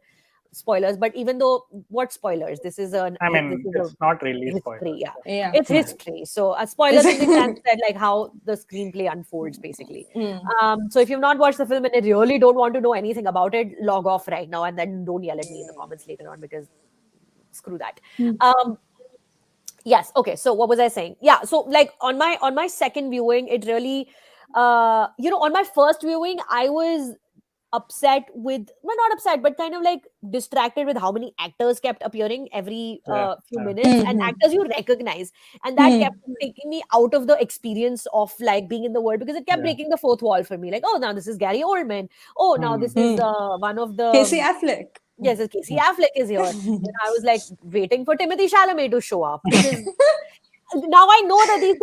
spoilers. But even though, what spoilers? This is it's not really history. spoilers. Yeah. It's history. So a spoilers in the sense that like how the screenplay unfolds, basically. So if you've not watched the film and you really don't want to know anything about it, log off right now and then don't yell at me in the comments later on, because screw that. Yes. Okay. So what was I saying? Yeah. So like on my second viewing, it really, on my first viewing, I was upset with, well, not upset, but kind of like distracted with how many actors kept appearing every few minutes, and actors you recognize, and that kept taking me out of the experience of like being in the world, because it kept breaking the fourth wall for me. Like, oh, now this is Gary Oldman. Oh, now this is one of the Casey Affleck. Yes, Casey Affleck is here. And I was like waiting for Timothée Chalamet to show up, because now I know that these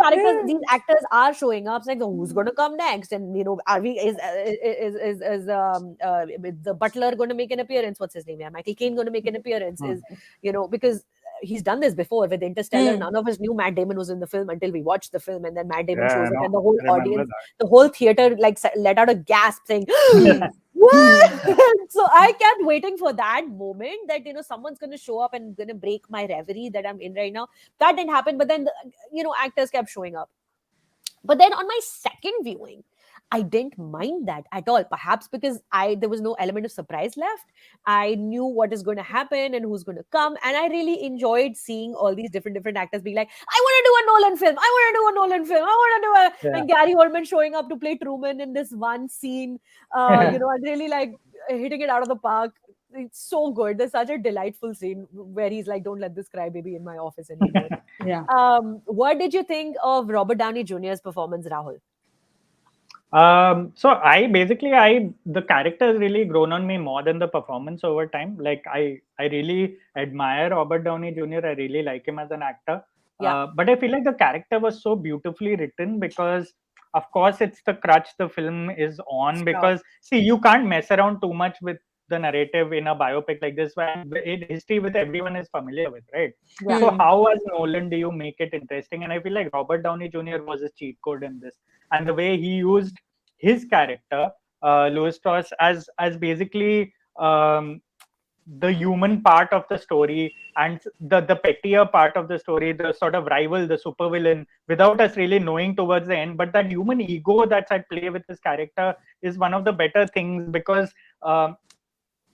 actors are showing up. It's like, who's going to come next? And are we is the Butler going to make an appearance? What's his name? Yeah, Michael Caine going to make an appearance? Because he's done this before with Interstellar. None of us knew Matt Damon was in the film until we watched the film, and then Matt Damon shows up, and the whole audience, the whole theater like let out a gasp saying, what? So I kept waiting for that moment that someone's going to show up and going to break my reverie that I'm in right now. That didn't happen, but then actors kept showing up. But then on my second viewing, I didn't mind that at all. Perhaps because there was no element of surprise left. I knew what is going to happen and who's going to come, and I really enjoyed seeing all these different actors being like, I want to do a Nolan film. I want to do a Nolan film. I want to do and Gary Oldman showing up to play Truman in this one scene. And really like hitting it out of the park. It's so good. There's such a delightful scene where he's like, don't let this crybaby in my office anymore. Yeah. What did you think of Robert Downey Jr.'s performance, Rahul? So the character has really grown on me more than the performance over time. Like I really admire Robert Downey Jr. I really like him as an actor. But I feel like the character was so beautifully written, because of course it's the crutch the film is on, because see, you can't mess around too much with the narrative in a biopic like this, where history with everyone is familiar with, right? So how as Nolan do you make it interesting? And I feel like Robert Downey Jr. was a cheat code in this, and the way he used his character Louis Strauss as basically the human part of the story, and the pettier part of the story, the sort of rival, the supervillain, without us really knowing towards the end. But that human ego that's at play with his character is one of the better things, because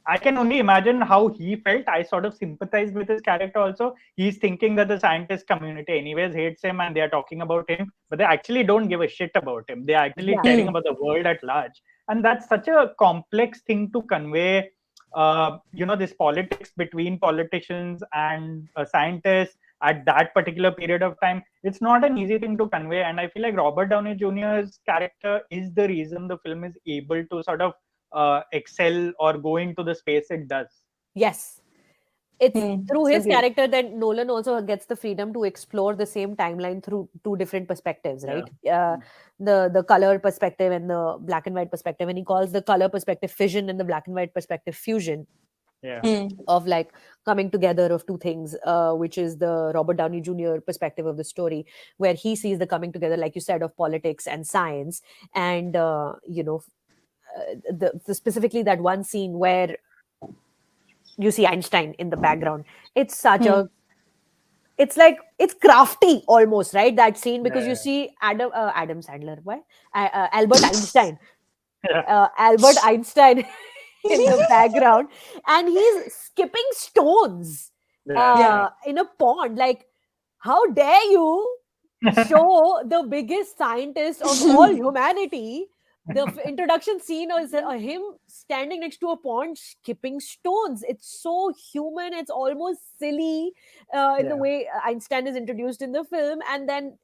I can only imagine how he felt. I sort of sympathized with his character also. He's thinking that the scientist community anyways hates him and they are talking about him, but they actually don't give a shit about him. They're actually caring about the world at large. And that's such a complex thing to convey, this politics between politicians and scientists at that particular period of time. It's not an easy thing to convey. And I feel like Robert Downey Jr.'s character is the reason the film is able to sort of excel or go into the space it does. Yes. it's through his Agreed. character that Nolan also gets the freedom to explore the same timeline through two different perspectives, right? The color perspective and the black and white perspective, and he calls the color perspective fission and the black and white perspective fusion of like coming together of two things, which is the Robert Downey Jr. perspective of the story, where he sees the coming together, like you said, of politics and science, and the specifically that one scene where you see Einstein in the background. It's such a, it's like, it's crafty almost, right? That scene, because you see Adam Sandler, why? Albert Einstein. Albert Einstein in the background, and he's skipping stones in a pond. Like, how dare you show the biggest scientist of all humanity? The introduction scene is him standing next to a pond skipping stones. It's so human. It's almost silly in the way Einstein is introduced in the film. And then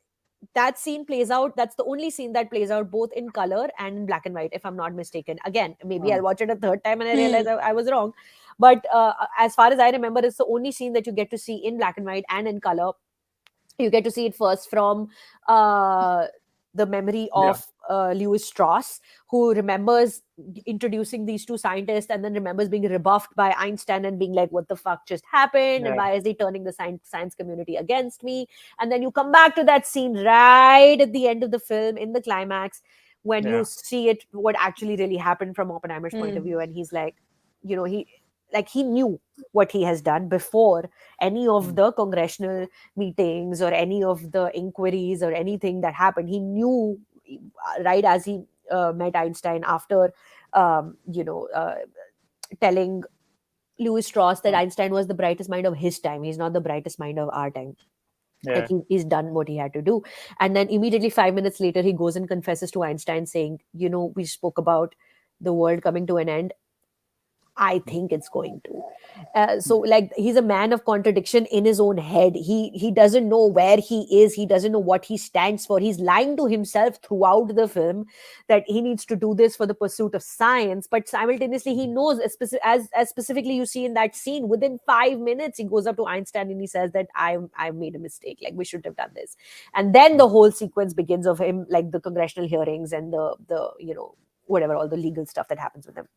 that scene plays out. That's the only scene that plays out both in color and in black and white, if I'm not mistaken. Again, maybe I'll watch it a third time and I realize I was wrong. But as far as I remember, it's the only scene that you get to see in black and white and in color. You get to see it first from the memory of Lewis Strauss, who remembers introducing these two scientists and then remembers being rebuffed by Einstein and being like, what the fuck just happened? And why is he turning the science community against me? And then you come back to that scene right at the end of the film, in the climax, when you see it, what actually really happened from Oppenheimer's point of view. And he's like, he knew what he has done before any of the congressional meetings or any of the inquiries or anything that happened. He knew right as he met Einstein after, telling Lewis Strauss that Einstein was the brightest mind of his time. He's not the brightest mind of our time. Like he's done what he had to do. And then immediately 5 minutes later, he goes and confesses to Einstein saying, we spoke about the world coming to an end. I think it's going to. So like, he's a man of contradiction in his own head. He doesn't know where he is. He doesn't know what he stands for. He's lying to himself throughout the film that he needs to do this for the pursuit of science. But simultaneously, he knows, as specifically you see in that scene, within 5 minutes, he goes up to Einstein and he says that I've made a mistake. Like, we shouldn't have done this. And then the whole sequence begins of him, like the congressional hearings and the whatever, all the legal stuff that happens with him,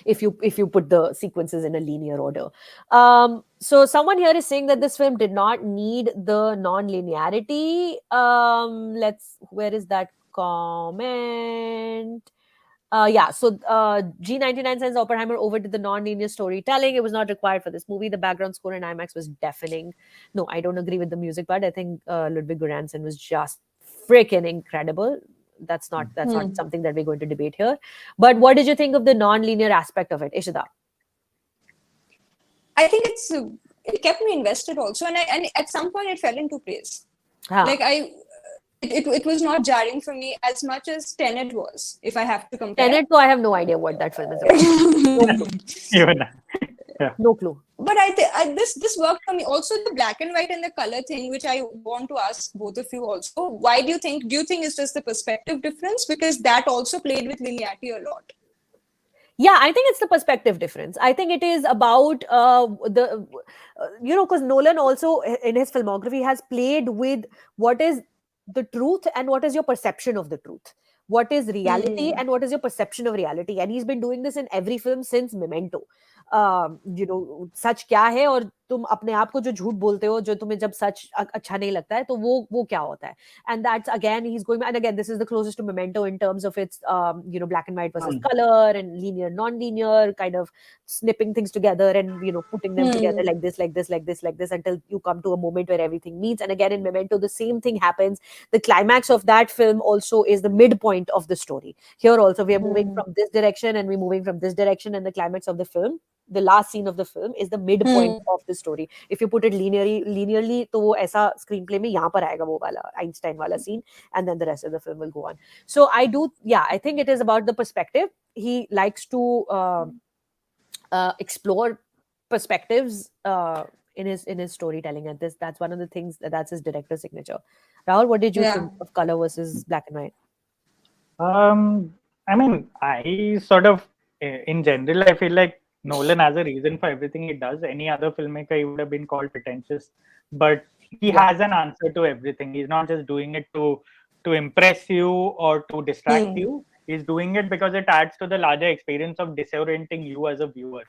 if you put the sequences in a linear order. So someone here is saying that this film did not need the non-linearity. Where is that comment? So G99 says Oppenheimer overdid the non-linear storytelling. It was not required for this movie. The background score in IMAX was deafening. No, I don't agree with the music part. I think Ludwig Göransson was just freaking incredible. That's not something that we're going to debate here. But what did you think of the non-linear aspect of it, Ishita? I think it kept me invested also, and at some point it fell into place. Like it was not jarring for me as much as Tenet was, if I have to compare. Tenet, so I have no idea what that film is about. No clue. But this worked for me. Also, the black and white and the color thing, which I want to ask both of you also. Why do you think it's just the perspective difference? Because that also played with linearity a lot. Yeah, I think it's the perspective difference. I think it is about because Nolan also in his filmography has played with what is the truth and what is your perception of the truth. What is reality and what is your perception of reality? And he's been doing this in every film since Memento. सच क्या है और तुम अपने आप को जो झूठ बोलते हो, जो तुम्हें जब सच अच्छा नहीं लगता है, तो वो क्या होता है? And that's again, he's going, and again, this is the closest to Memento in terms of its black and white versus color and linear, non-linear, kind of snipping things together and putting them together like this until you come to a moment where everything meets. And again, in Memento, the same thing happens. The climax of that film also is the midpoint of the story. Here also, we are moving from this direction and we're moving from this direction, and the climax of the film, the last scene of the film, is the midpoint of the story. If you put it linearly, तो वो ऐसा screenplay में यहाँ पर आएगा वो वाला Einstein वाला scene, and then the rest of the film will go on. So I think it is about the perspective. He likes to explore perspectives in his storytelling, and that's one of the things that's his director's signature. Rahul, what did you think of color versus black and white? I mean, I sort of, in general, I feel like Nolan has a reason for everything he does. Any other filmmaker, he would have been called pretentious, but he Yeah. has an answer to everything. He's not just doing it to impress you or to distract you. He's doing it because it adds to the larger experience of disorienting you as a viewer.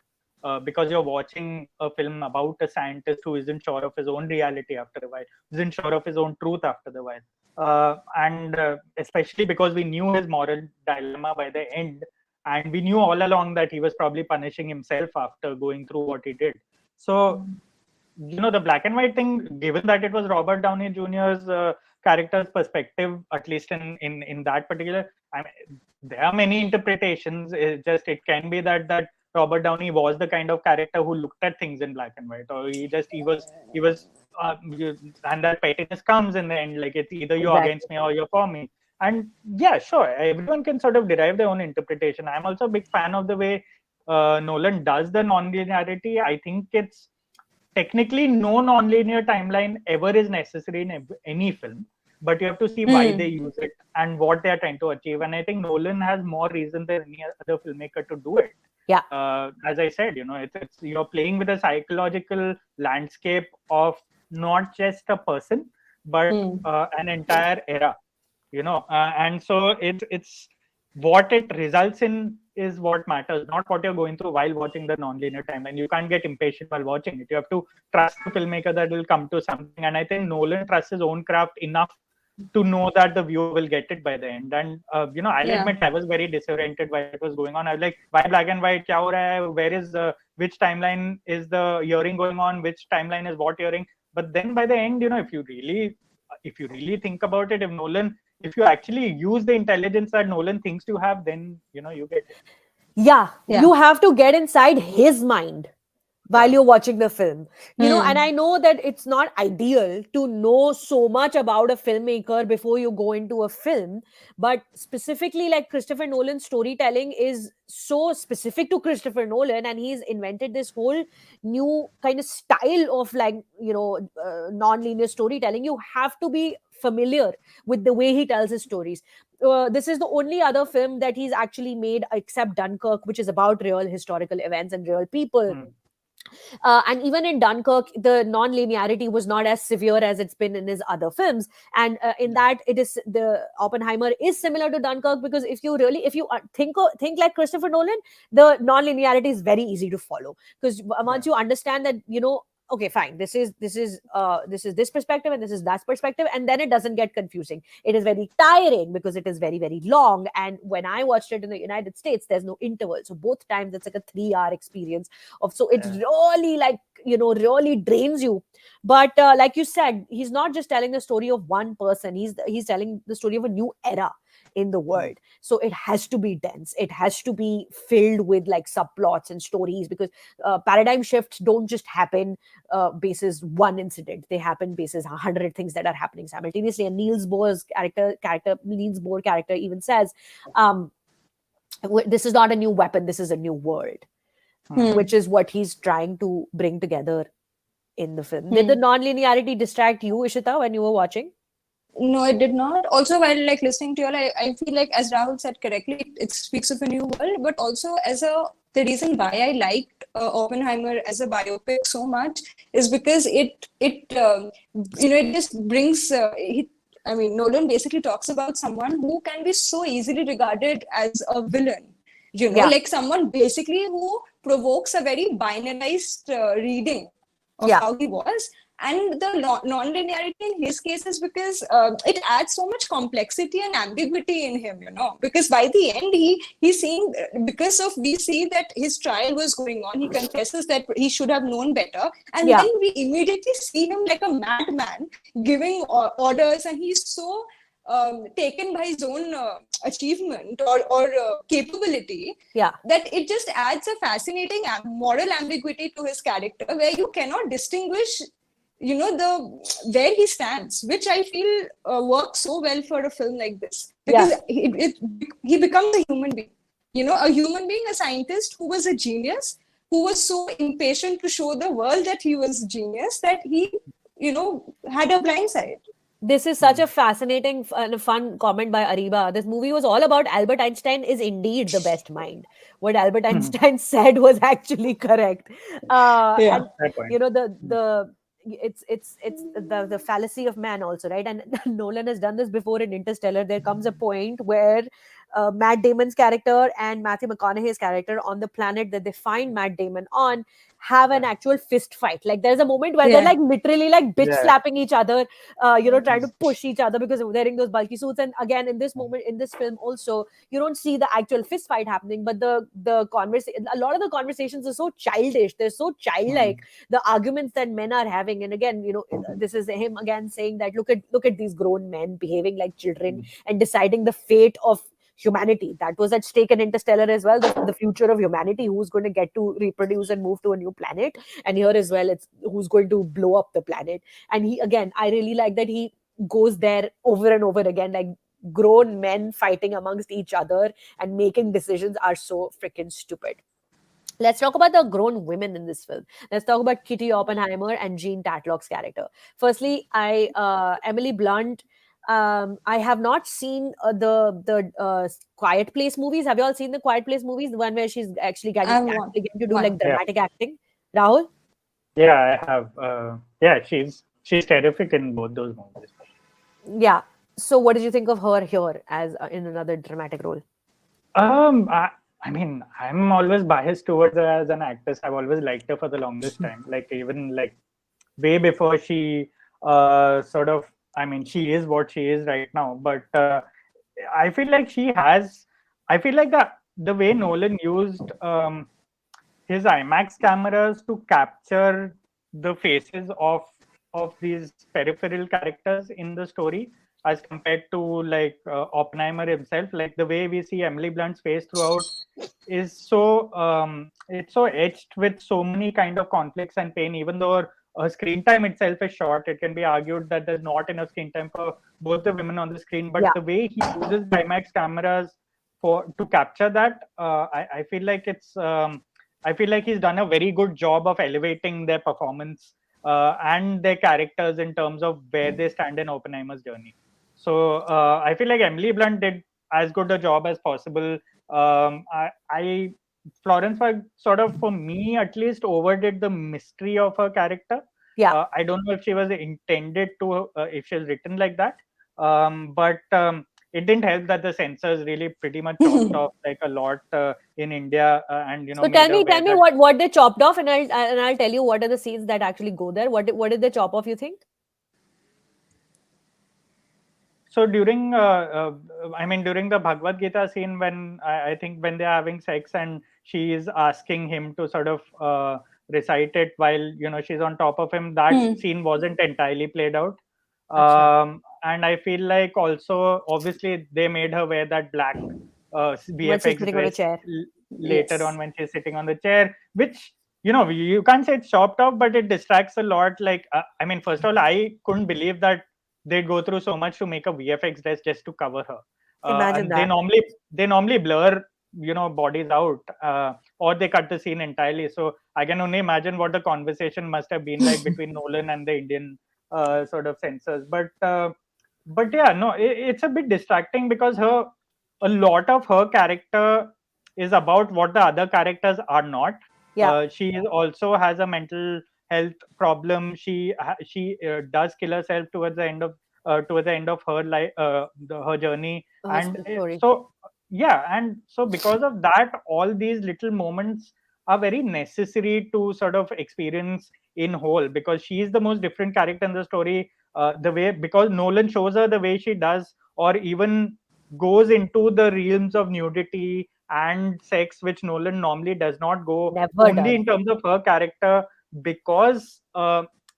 Because you're watching a film about a scientist who isn't sure of his own reality after a while, isn't sure of his own truth after the while. And especially because we knew his moral dilemma by the end, and we knew all along that he was probably punishing himself after going through what he did. So, the black and white thing, given that it was Robert Downey Jr.'s character's perspective, at least in that particular, I mean, there are many interpretations. It can be that Robert Downey was the kind of character who looked at things in black and white, or he was and that pettiness comes in the end, like it's either you're against me or you're for me. And yeah, sure, everyone can sort of derive their own interpretation. I'm also a big fan of the way Nolan does the non-linearity. I think it's technically no non-linear timeline ever is necessary in any film, but you have to see why they use it and what they are trying to achieve. And I think Nolan has more reason than any other filmmaker to do it. Yeah. As I said, it's you're playing with a psychological landscape of not just a person, but an entire era. And so it's what it results in is what matters, not what you're going through while watching the non-linear timeline. You can't get impatient while watching it. You have to trust the filmmaker that will come to something. And I think Nolan trusts his own craft enough to know that the viewer will get it by the end. And I'll admit I was very disoriented while it was going on. I was like, why black and white? Kya ho raha hai? Where is which timeline is the hearing going on? Which timeline is what hearing? But then by the end, if you really think about it, if you actually use the intelligence that Nolan thinks you have, then you get it. Yeah, you have to get inside his mind while you're watching the film. And I know that it's not ideal to know so much about a filmmaker before you go into a film, but specifically like Christopher Nolan's storytelling is so specific to Christopher Nolan, and he's invented this whole new kind of style of non-linear storytelling. You have to be familiar with the way he tells his stories. This is the only other film that he's actually made except Dunkirk, which is about real historical events and real people. And even in Dunkirk, the non-linearity was not as severe as it's been in his other films. And in that, the Oppenheimer is similar to Dunkirk, because if you think like Christopher Nolan, the non-linearity is very easy to follow, because once you understand that, okay, fine, this is this perspective and this is that perspective, and then it doesn't get confusing. It is very tiring because it is very, very long, and when I watched it in the United States, there's no interval, so both times it's like a 3-hour experience so it's really really drains you. But like you said, he's not just telling the story of one person, he's telling the story of a new era in the world. So it has to be dense, it has to be filled with like subplots and stories, because paradigm shifts don't just happen basis one incident, they happen basis 100 things that are happening simultaneously. And Niels Bohr's character even says, this is not a new weapon, this is a new world, which is what he's trying to bring together in the film. Did the non-linearity distract you, Ishita, when you were watching? No, it did not. Also, while listening to you all, I feel like, as Rahul said correctly, it speaks of a new world, but also the reason why I liked Oppenheimer as a biopic so much is because it just brings, Nolan basically talks about someone who can be so easily regarded as a villain, like someone basically who provokes a very binarized reading of how he was. And the non-linearity in his case is because it adds so much complexity and ambiguity in him, because by the end, he's seeing, we see that his trial was going on, he confesses that he should have known better. And then we immediately see him like a madman giving orders, and he's so taken by his own achievement or capability, that it just adds a fascinating moral ambiguity to his character, where you cannot distinguish where he stands, which I feel works so well for a film like this, because he becomes a human being, a human being, a scientist who was a genius, who was so impatient to show the world that he was a genius, that he, had a blind side. This is such a fascinating and fun comment by Ariba. This movie was all about Albert Einstein is indeed the best mind. What Albert Einstein said was actually correct. Yeah. And Fair point. the it's the fallacy of man also, right? And Nolan has done this before in Interstellar. There comes a point where Matt Damon's character and Matthew McConaughey's character on the planet that they find Matt Damon on have an actual fist fight. Like there's a moment where they're Yeah. like literally like bitch Yeah. slapping each other, trying to push each other because they're wearing those bulky suits. And again, in this moment, in this film, also, you don't see the actual fist fight happening, but the conversation, a lot of the conversations are so childish. They're so childlike. The arguments that men are having, and again, this is him again saying that look at these grown men behaving like children and deciding the fate of humanity. That was at stake in Interstellar as well. The future of humanity, who's going to get to reproduce and move to a new planet. And here as well, it's who's going to blow up the planet. And he, again, I really like that he goes there over and over again, like grown men fighting amongst each other and making decisions are so freaking stupid. Let's talk about the grown women in this film. Let's talk about Kitty Oppenheimer and Jean Tatlock's character. Firstly, Emily Blunt. I have not seen the Quiet Place movies. Have you all seen the Quiet Place movies? The one where she's actually I've getting to do one. like dramatic acting. Rahul? Yeah, I have. Yeah, she's terrific in both those movies. Yeah. So, what did you think of her here as in another dramatic role? I mean, I'm always biased towards her as an actress. I've always liked her for the longest time. Like even like way before she I mean, she is what she is right now. But I feel like I feel like the way Nolan used his IMAX cameras to capture the faces of these peripheral characters in the story, as compared to like Oppenheimer himself. Like the way we see Emily Blunt's face throughout is so it's so etched with so many kind of conflicts and pain. Even though her screen time itself is short, it can be argued that there's not enough screen time for both the women on the screen. But the way he uses IMAX cameras to capture that, I feel like I feel like he's done a very good job of elevating their performance and their characters in terms of where they stand in Oppenheimer's journey. So I feel like Emily Blunt did as good a job as possible. Florence Pugh sort of, for me at least, overdid the mystery of her character. Yeah. I don't know if she was intended to, if she was written like that. But it didn't help that the censors really pretty much chopped off like a lot in India, and So tell me what they chopped off, and I'll tell you what are the scenes that actually go there. What did they chop off, you think? So during during the Bhagavad Gita scene, when I think when they're having sex and she is asking him to sort of recite it while she's on top of him, that scene wasn't entirely played out. And I feel like also obviously they made her wear that black VFX dress later on when she's sitting on the chair, which you can't say it's chopped off, but it distracts a lot. Like I mean, first of all, I couldn't believe that they'd go through so much to make a VFX dress just to cover her. Imagine and that. they normally blur bodies out, or they cut the scene entirely. So I can only imagine what the conversation must have been like between Nolan and the Indian sort of censors. But yeah, no, it's a bit distracting because a lot of her character is about what the other characters are not. She also has a mental health problem. She does kill herself towards the end of her life, her journey. And so yeah, and so because of that, all these little moments are very necessary to sort of experience in whole, because she is the most different character in the story. The way, because Nolan shows her the way she does, or even goes into the realms of nudity and sex, which Nolan normally does not go. Only in terms of her character, because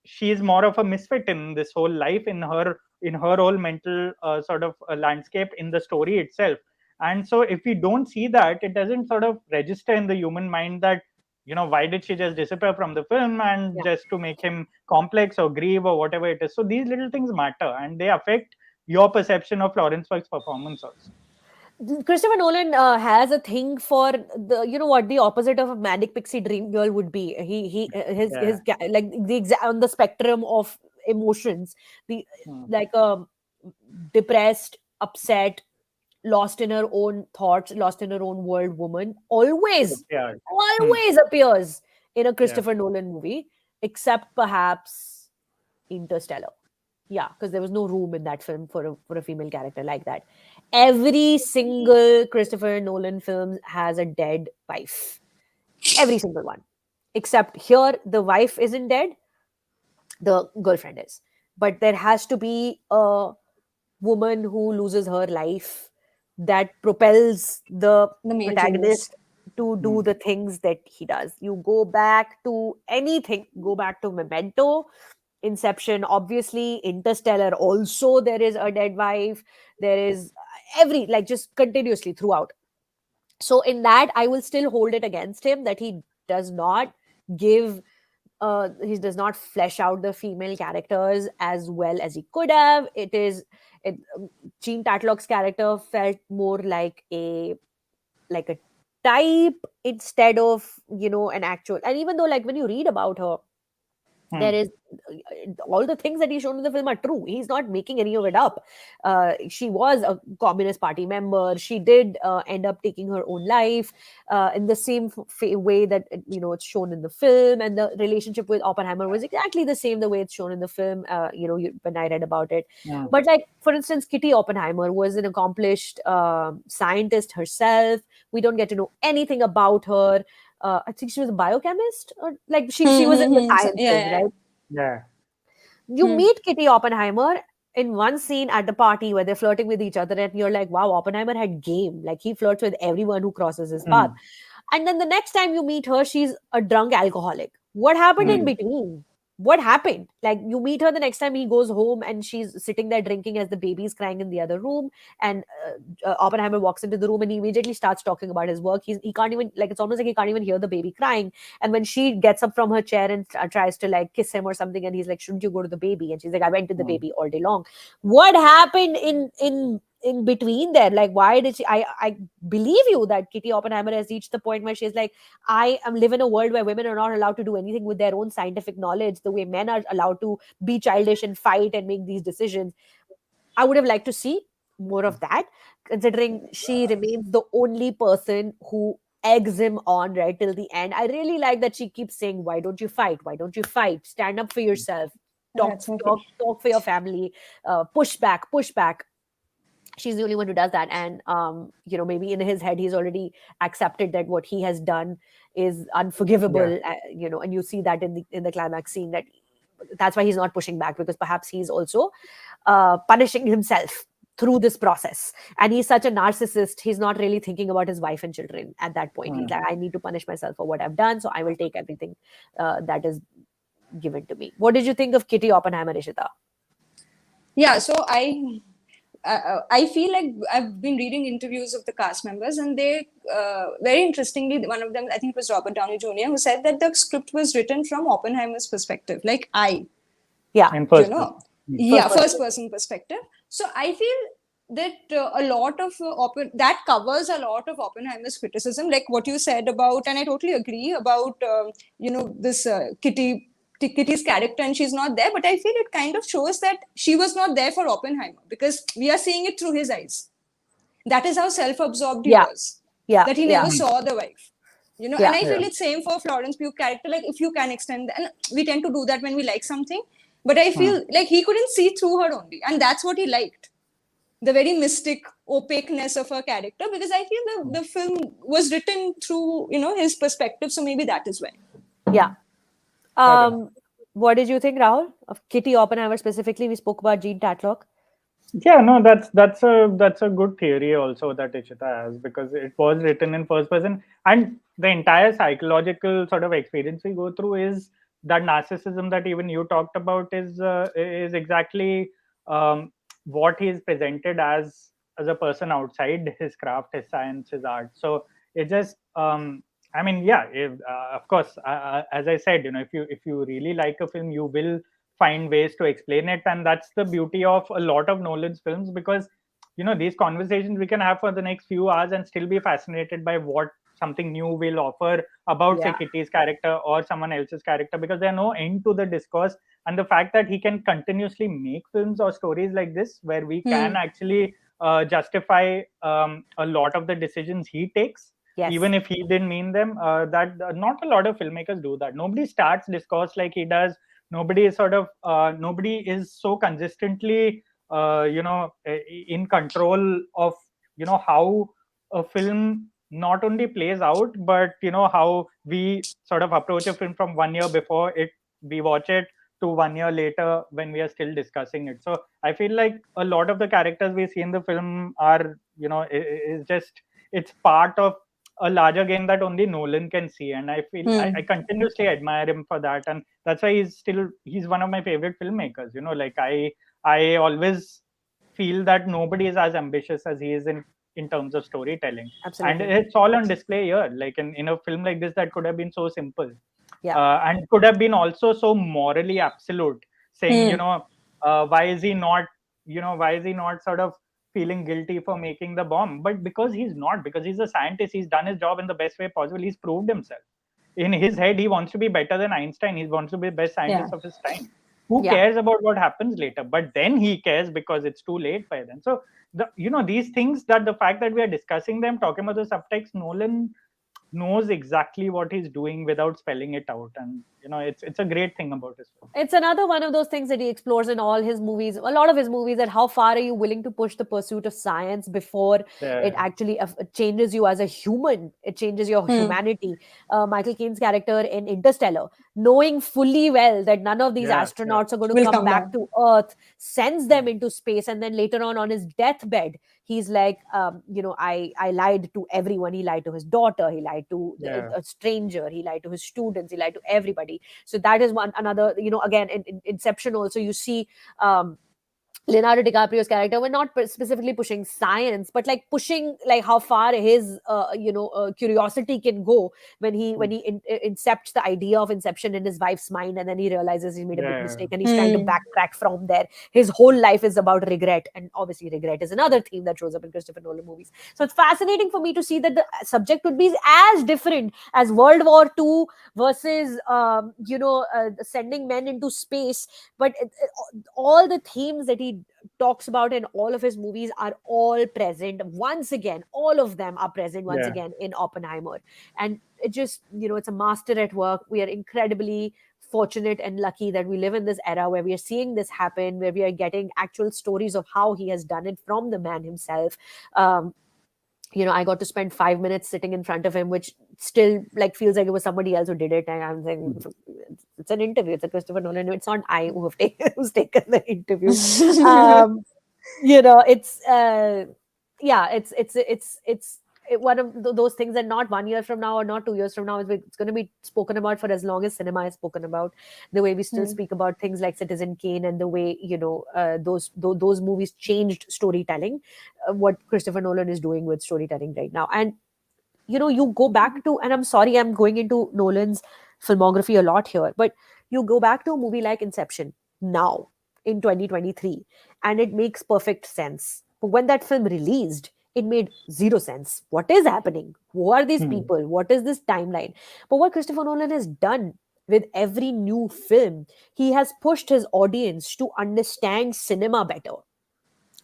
she's more of a misfit in this whole life, in her whole mental sort of landscape in the story itself. And so if we don't see that, it doesn't sort of register in the human mind that why did she just disappear from the film, and just to make him complex or grieve or whatever it is. So these little things matter, and they affect your perception of Florence Pugh's performance also. Christopher Nolan has a thing for the opposite of a manic pixie dream girl would be. His like on the spectrum of emotions, the like a depressed, upset, lost in her own thoughts, lost in her own world woman always appears in a Christopher Nolan movie, except perhaps Interstellar. Yeah, because there was no room in that film for a female character like that. Every single Christopher Nolan film has a dead wife. Every single one. Except here, the wife isn't dead, the girlfriend is. But there has to be a woman who loses her life that propels the male genius. protagonist to do the things that he does. You go back to anything, go back to Memento, Inception, obviously, Interstellar, also there is a dead wife. There is like just continuously throughout. So in that, I will still hold it against him that he does not give he does not flesh out the female characters as well as he could have. Jean Tatlock's character felt more like a type instead of an actual. And even though, like, when you read about her, there is all the things that he's shown in the film are true. He's not making any of it up. She was a Communist Party member. She did end up taking her own life in the same way that it's shown in the film. And the relationship with Oppenheimer was exactly the same the way it's shown in the film. When I read about it, but like, for instance, Kitty Oppenheimer was an accomplished scientist herself. We don't get to know anything about her. I think she was a biochemist, or like she was in the sciences, right? Yeah. You meet Kitty Oppenheimer in one scene at the party where they're flirting with each other, and you're like, wow, Oppenheimer had game. Like, he flirts with everyone who crosses his path. And then the next time you meet her, she's a drunk alcoholic. What happened in between? What happened? Like, you meet her the next time, he goes home and she's sitting there drinking as the baby's crying in the other room. And Oppenheimer walks into the room and he immediately starts talking about his work. He can't even, like, it's almost like he can't even hear the baby crying. And when she gets up from her chair and tries to, like, kiss him or something, and he's like, shouldn't you go to the baby? And she's like, I went to the baby all day long. What happened in between there? Like, why did she? I believe you that Kitty Oppenheimer has reached the point where she's like, I am live in a world where women are not allowed to do anything with their own scientific knowledge the way men are allowed to be childish and fight and make these decisions. I would have liked to see more of that, considering she remains the only person who eggs him on right till the end. I really like that she keeps saying, why don't you fight? Why don't you fight? Stand up for yourself. Talk for your family. Push back. She's the only one who does that. And maybe in his head he's already accepted that what he has done is unforgivable. And you see that in the climax scene, that's why he's not pushing back, because perhaps he's also punishing himself through this process. And he's such a narcissist, he's not really thinking about his wife and children at that point. He's like, I need to punish myself for what I've done, so I will take everything that is given to me. What did you think of Kitty Oppenheimer, Ishita? Yeah, so I feel like I've been reading interviews of the cast members, and they very interestingly, one of them, I think it was Robert Downey Jr., who said that the script was written from Oppenheimer's perspective, like first person perspective. So I feel that a lot of that covers a lot of Oppenheimer's criticism, like what you said about, and I totally agree about this Kitty's character, and she's not there, but I feel it kind of shows that she was not there for Oppenheimer, because we are seeing it through his eyes. That is how self-absorbed he was. That he never saw the wife. And I feel it's same for Florence Pugh's character. Like, if you can extend, and we tend to do that when we like something, but I feel like he couldn't see through her only, and that's what he liked. The very mystic opaqueness of her character, because I feel the film was written through his perspective, so maybe that is why. Yeah. What did you think, Rahul, of Kitty Oppenheimer specifically? We spoke about Jean Tatlock. Yeah, no, that's a good theory also that Ishita has, because it was written in first person, and the entire psychological sort of experience we go through is that narcissism that even you talked about is exactly what he is presented as a person outside his craft, his science, his art. So it just of course, as I said, if you really like a film, you will find ways to explain it, and that's the beauty of a lot of Nolan's films, because these conversations we can have for the next few hours and still be fascinated by what something new we'll offer about say Kitty's character or someone else's character, because there's no end to the discourse. And the fact that he can continuously make films or stories like this where we can actually justify a lot of the decisions he takes, even if he didn't mean them, that not a lot of filmmakers do that. Nobody starts discourse like he does. Nobody is nobody is so consistently in control of how a film not only plays out, but how we sort of approach a film from 1 year before we watch it to 1 year later when we are still discussing it. So I feel like a lot of the characters we see in the film are is just, it's part of a larger game that only Nolan can see, and I feel I continuously admire him for that, and that's why he's one of my favorite filmmakers. Like I always feel that nobody is as ambitious as he is in terms of storytelling. Absolutely. And it's all on display here, like in a film like this that could have been so simple, and could have been also so morally absolute, saying why is he not sort of feeling guilty for making the bomb? But because he's not, because he's a scientist, he's done his job in the best way possible. He's proved himself. In his head, he wants to be better than Einstein. He wants to be the best scientist of his time. Who cares about what happens later? But then he cares because it's too late by then. So these things, that the fact that we are discussing them, talking about the subtext, Nolan knows exactly what he's doing without spelling it out, and it's a great thing about his film. It's another one of those things that he explores in all his movies, a lot of his movies, that how far are you willing to push the pursuit of science before it actually changes you as a human, it changes your humanity. Michael Caine's character in Interstellar, knowing fully well that none of these astronauts are going to come back to Earth, sends them into space, and then later on his deathbed, he's like, I lied to everyone. He lied to his daughter, he lied to a stranger, he lied to his students, he lied to everybody. So that is another, again, in Inception also, you see Leonardo DiCaprio's character, we're not specifically pushing science, but like pushing like how far his curiosity can go when he incepts the idea of Inception in his wife's mind, and then he realizes he made a big mistake and he's trying to backtrack from there. His whole life is about regret, and obviously regret is another theme that shows up in Christopher Nolan movies. So it's fascinating for me to see that the subject would be as different as World War II versus sending men into space, but all the themes that he talks about in all of his movies are all present once again. All of them are present once again in Oppenheimer, and it just it's a master at work. We are incredibly fortunate and lucky that we live in this era where we are seeing this happen, where we are getting actual stories of how he has done it from the man himself. I got to spend 5 minutes sitting in front of him, which still like feels like it was somebody else who did it. And I'm saying it's an interview. It's a Christopher Nolan. It's not I who's taken the interview. It's one of those things that not 1 year from now or not 2 years from now, it's going to be spoken about for as long as cinema is spoken about. The way we still speak about things like Citizen Kane, and the way those movies changed storytelling, what Christopher Nolan is doing with storytelling right now. And you go back to, and I'm sorry I'm going into Nolan's filmography a lot here, but you go back to a movie like Inception now in 2023 and it makes perfect sense. But when that film released, it made zero sense. What is happening? Who are these people? What is this timeline? But what Christopher Nolan has done with every new film, he has pushed his audience to understand cinema better,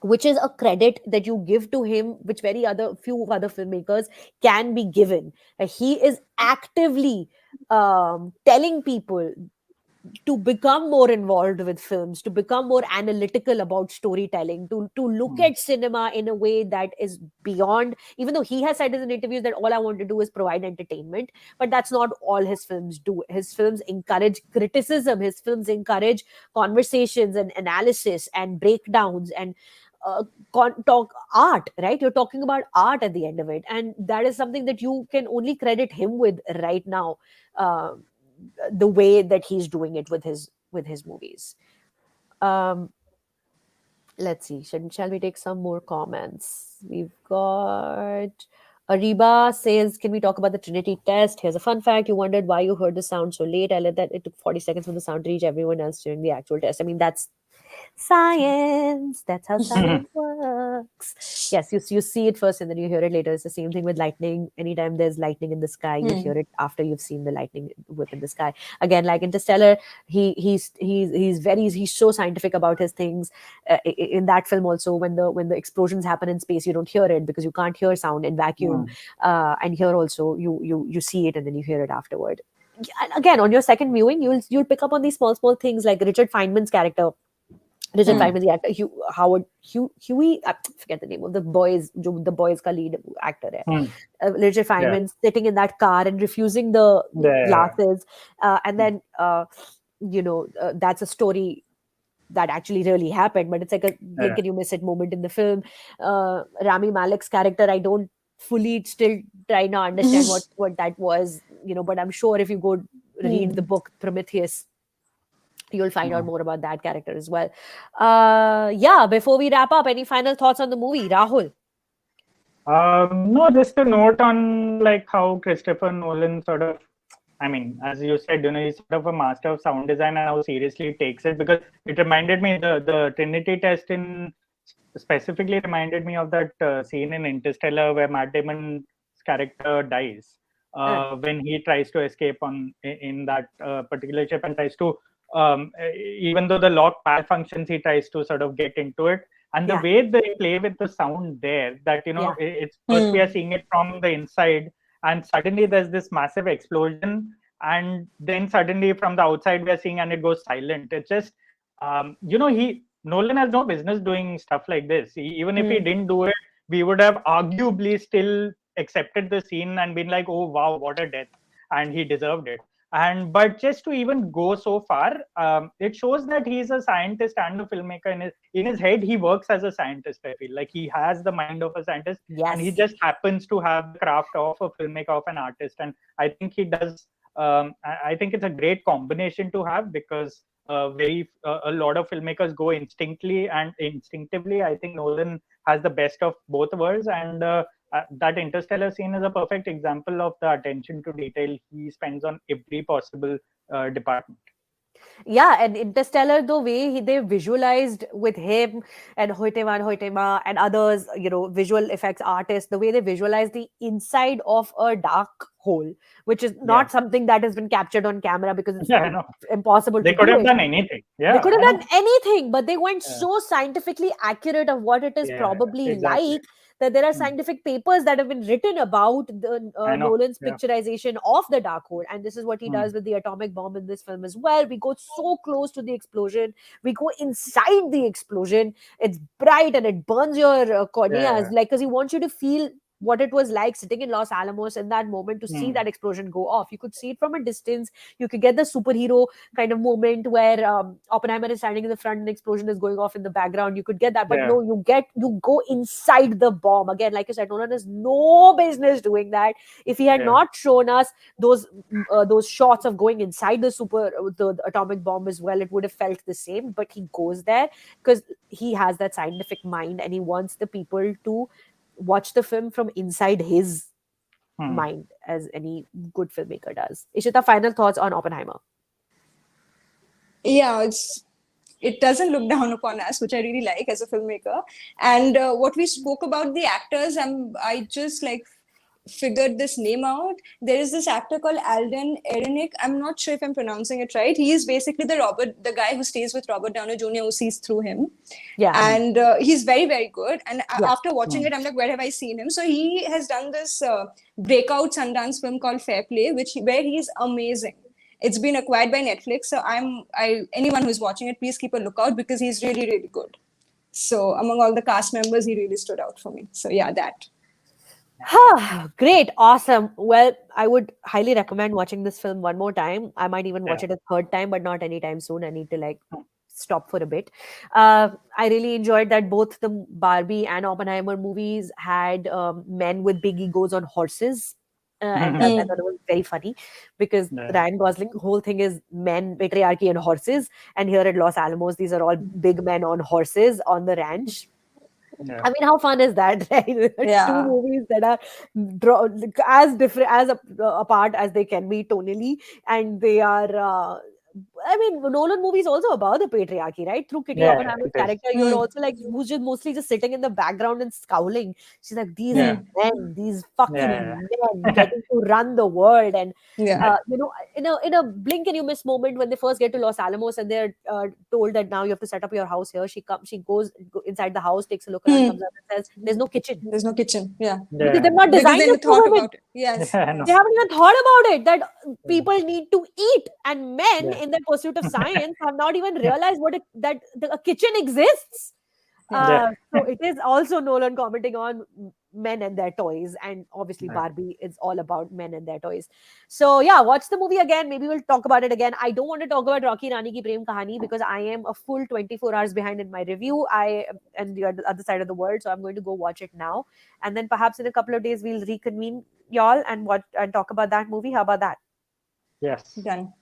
which is a credit that you give to him, which few other filmmakers can be given. He is actively telling people to become more involved with films, to become more analytical about storytelling, to look at cinema in a way that is beyond, even though he has said in interviews that all I want to do is provide entertainment, but that's not all his films do. His films encourage criticism, his films encourage conversations and analysis and breakdowns and talk art, right? You're talking about art at the end of it, and that is something that you can only credit him with right now, the way that he's doing it with his movies. Let's see, shall we take some more comments? We've got Ariba says, can we talk about the Trinity test? Here's a fun fact. You wondered why you heard the sound so late. I let that it took 40 seconds for the sound to reach everyone else during the actual test. I mean, that's Science. That's how science works. Yes, you see it first and then you hear it later. It's the same thing with lightning. Anytime there's lightning in the sky, you hear it after you've seen the lightning whip in the sky. Again, like Interstellar, he's so scientific about his things. In that film also, when the explosions happen in space, you don't hear it because you can't hear sound in vacuum. And here also you see it and then you hear it afterward. And again, on your second viewing, you'll pick up on these small things, like Richard Feynman's character. Richard Feynman, the actor, Huey, I forget the name of the boys ka lead actor hai. Richard Feynman sitting in that car and refusing the glasses, and then that's a story that actually really happened, but it's like a blink and you miss it moment in the film. Rami Malek's character, I don't fully still try to understand what that was, but I'm sure if you go read the book Prometheus, you'll find out more about that character as well. Before we wrap up, any final thoughts on the movie, Rahul? No, just a note on like how Christopher Nolan sort of, I mean, as you said, he's sort of a master of sound design and how seriously he takes it, because it reminded me, the Trinity test specifically reminded me of that scene in Interstellar where Matt Damon's character dies when he tries to escape in that particular ship and tries to, even though the lock malfunctions, he tries to sort of get into it. And the way they play with the sound there, that, it's first we are seeing it from the inside, and suddenly there's this massive explosion, and then suddenly from the outside we are seeing and it goes silent. It's just, Nolan has no business doing stuff like this. Even if he didn't do it, we would have arguably still accepted the scene and been like, oh wow, what a death, and he deserved it. But just to even go so far, it shows that he's a scientist and a filmmaker. In his head, he works as a scientist. I feel like he has the mind of a scientist, and he just happens to have the craft of a filmmaker, of an artist. And I think he does. I think it's a great combination to have, because a lot of filmmakers go instinctively. I think Nolan has the best of both worlds, and that Interstellar scene is a perfect example of the attention to detail he spends on every possible department. Yeah, and Interstellar, the way they visualized with him and Hoytema and others, visual effects artists, the way they visualize the inside of a dark hole, which is not something that has been captured on camera, because it's impossible to do. They could have done anything. They could have done anything, but they went so scientifically accurate of what it is probably like, that there are scientific papers that have been written about the Nolan's picturization of the dark hole. And this is what he does with the atomic bomb in this film as well. We go so close to the explosion. We go inside the explosion. It's bright and it burns your corneas, because he wants you to feel what it was like sitting in Los Alamos in that moment, to see that explosion go off. You could see it from a distance. You could get the superhero kind of moment where Oppenheimer is standing in the front and the explosion is going off in the background. You could get that, but no, you go inside the bomb. Again, like you said, Nolan has no business doing that. If he had not shown us those shots of going inside the atomic bomb as well, it would have felt the same. But he goes there because he has that scientific mind, and he wants the people to watch the film from inside his mind, as any good filmmaker does. Ishita, final thoughts on Oppenheimer? Yeah, it doesn't look down upon us, which I really like as a filmmaker. And what we spoke about the actors, I just figured this name out. There is this actor called Alden Ehrenreich. I'm not sure if I'm pronouncing it right. He is basically the guy who stays with Robert Downey Jr., who sees through him. Yeah. And he's very, very good. And after watching it, I'm like, where have I seen him? So he has done this breakout Sundance film called Fair Play, where he's amazing. It's been acquired by Netflix. So anyone who's watching it, please keep a lookout, because he's really, really good. So among all the cast members, he really stood out for me. So yeah, that. Great, awesome. Well, I would highly recommend watching this film one more time. I might even watch it a third time, but not anytime soon. I need to stop for a bit. I really enjoyed that both the Barbie and Oppenheimer movies had men with big egos on horses. And I thought it was very funny, because Ryan Gosling, whole thing is men, patriarchy, and horses. And here at Los Alamos, these are all big men on horses on the ranch. Yeah. I mean, how fun is that, right? Two movies that are as different, as apart as they can be tonally, and they are I mean, Nolan movie is also about the patriarchy, right? Through Kitty Yeah, Oppenheimer's it is. character, you're also like, who's just mostly just sitting in the background and scowling. She's like, these Yeah. men, these fucking Yeah. men getting to run the world. And, Yeah. in a blink and you miss moment when they first get to Los Alamos and they're told that now you have to set up your house here. She goes inside the house, takes a look around, comes out and says, there's no kitchen. There's no kitchen. Yeah. Because Yeah. they've not Because designed they it for thought women. about it. Yes. Yeah, I know. They haven't even thought about it that people need to eat, and men Yeah. in their pursuit of science have not even realized that a kitchen exists. Yeah. So it is also Nolan commenting on men and their toys, and obviously Yeah. Barbie is all about men and their toys. So yeah, watch the movie again. Maybe we'll talk about it again. I don't want to talk about Rocky Rani Ki Prem Kahani because I am a full 24 hours behind in my review. I am on the other side of the world, so I'm going to go watch it now, and then perhaps in a couple of days we'll reconvene y'all and talk about that movie. How about that? Yes. Done.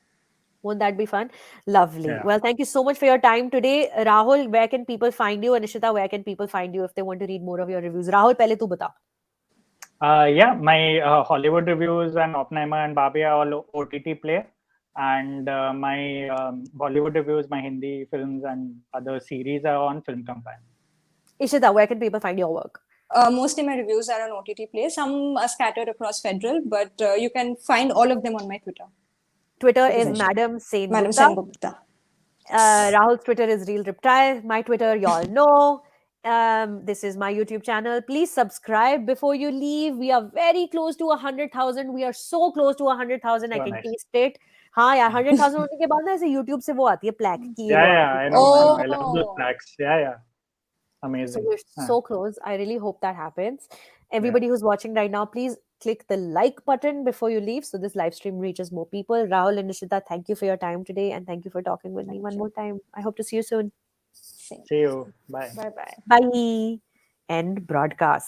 Won't that be fun? Lovely. Yeah. Well, thank you so much for your time today. Rahul, where can people find you? And Ishita, where can people find you if they want to read more of your reviews? Rahul, pehle tu bata. Yeah, my Hollywood reviews and Oppenheimer and Barbie are all OTT play, and my Bollywood reviews, my Hindi films and other series are on Film Company. Ishita, where can people find your work? Mostly my reviews are on OTT Play. Some are scattered across Federal, but you can find all of them on my Twitter. Twitter is Madam Sengupta. Madam Sengupta. Rahul's Twitter is Real Reptile. My Twitter, y'all know. This is my YouTube channel. Please subscribe before you leave. We are very close to 100,000. We are so close to 100,000. I So can nice. taste it. हाँ यार 100,000 होने के बाद ना ऐसे YouTube से वो आती है plaque कि ये वो Yeah, I know. I love those Oh. plaques. Yeah. So Amazing. we're so close. I really hope that happens. Everybody who's watching right now, please click the like button before you leave so this live stream reaches more people. Rahul and Nishita, thank you for your time today and thank you for talking with me one more time. I hope to see you soon. See you. Bye. Bye-bye. Bye. End broadcast.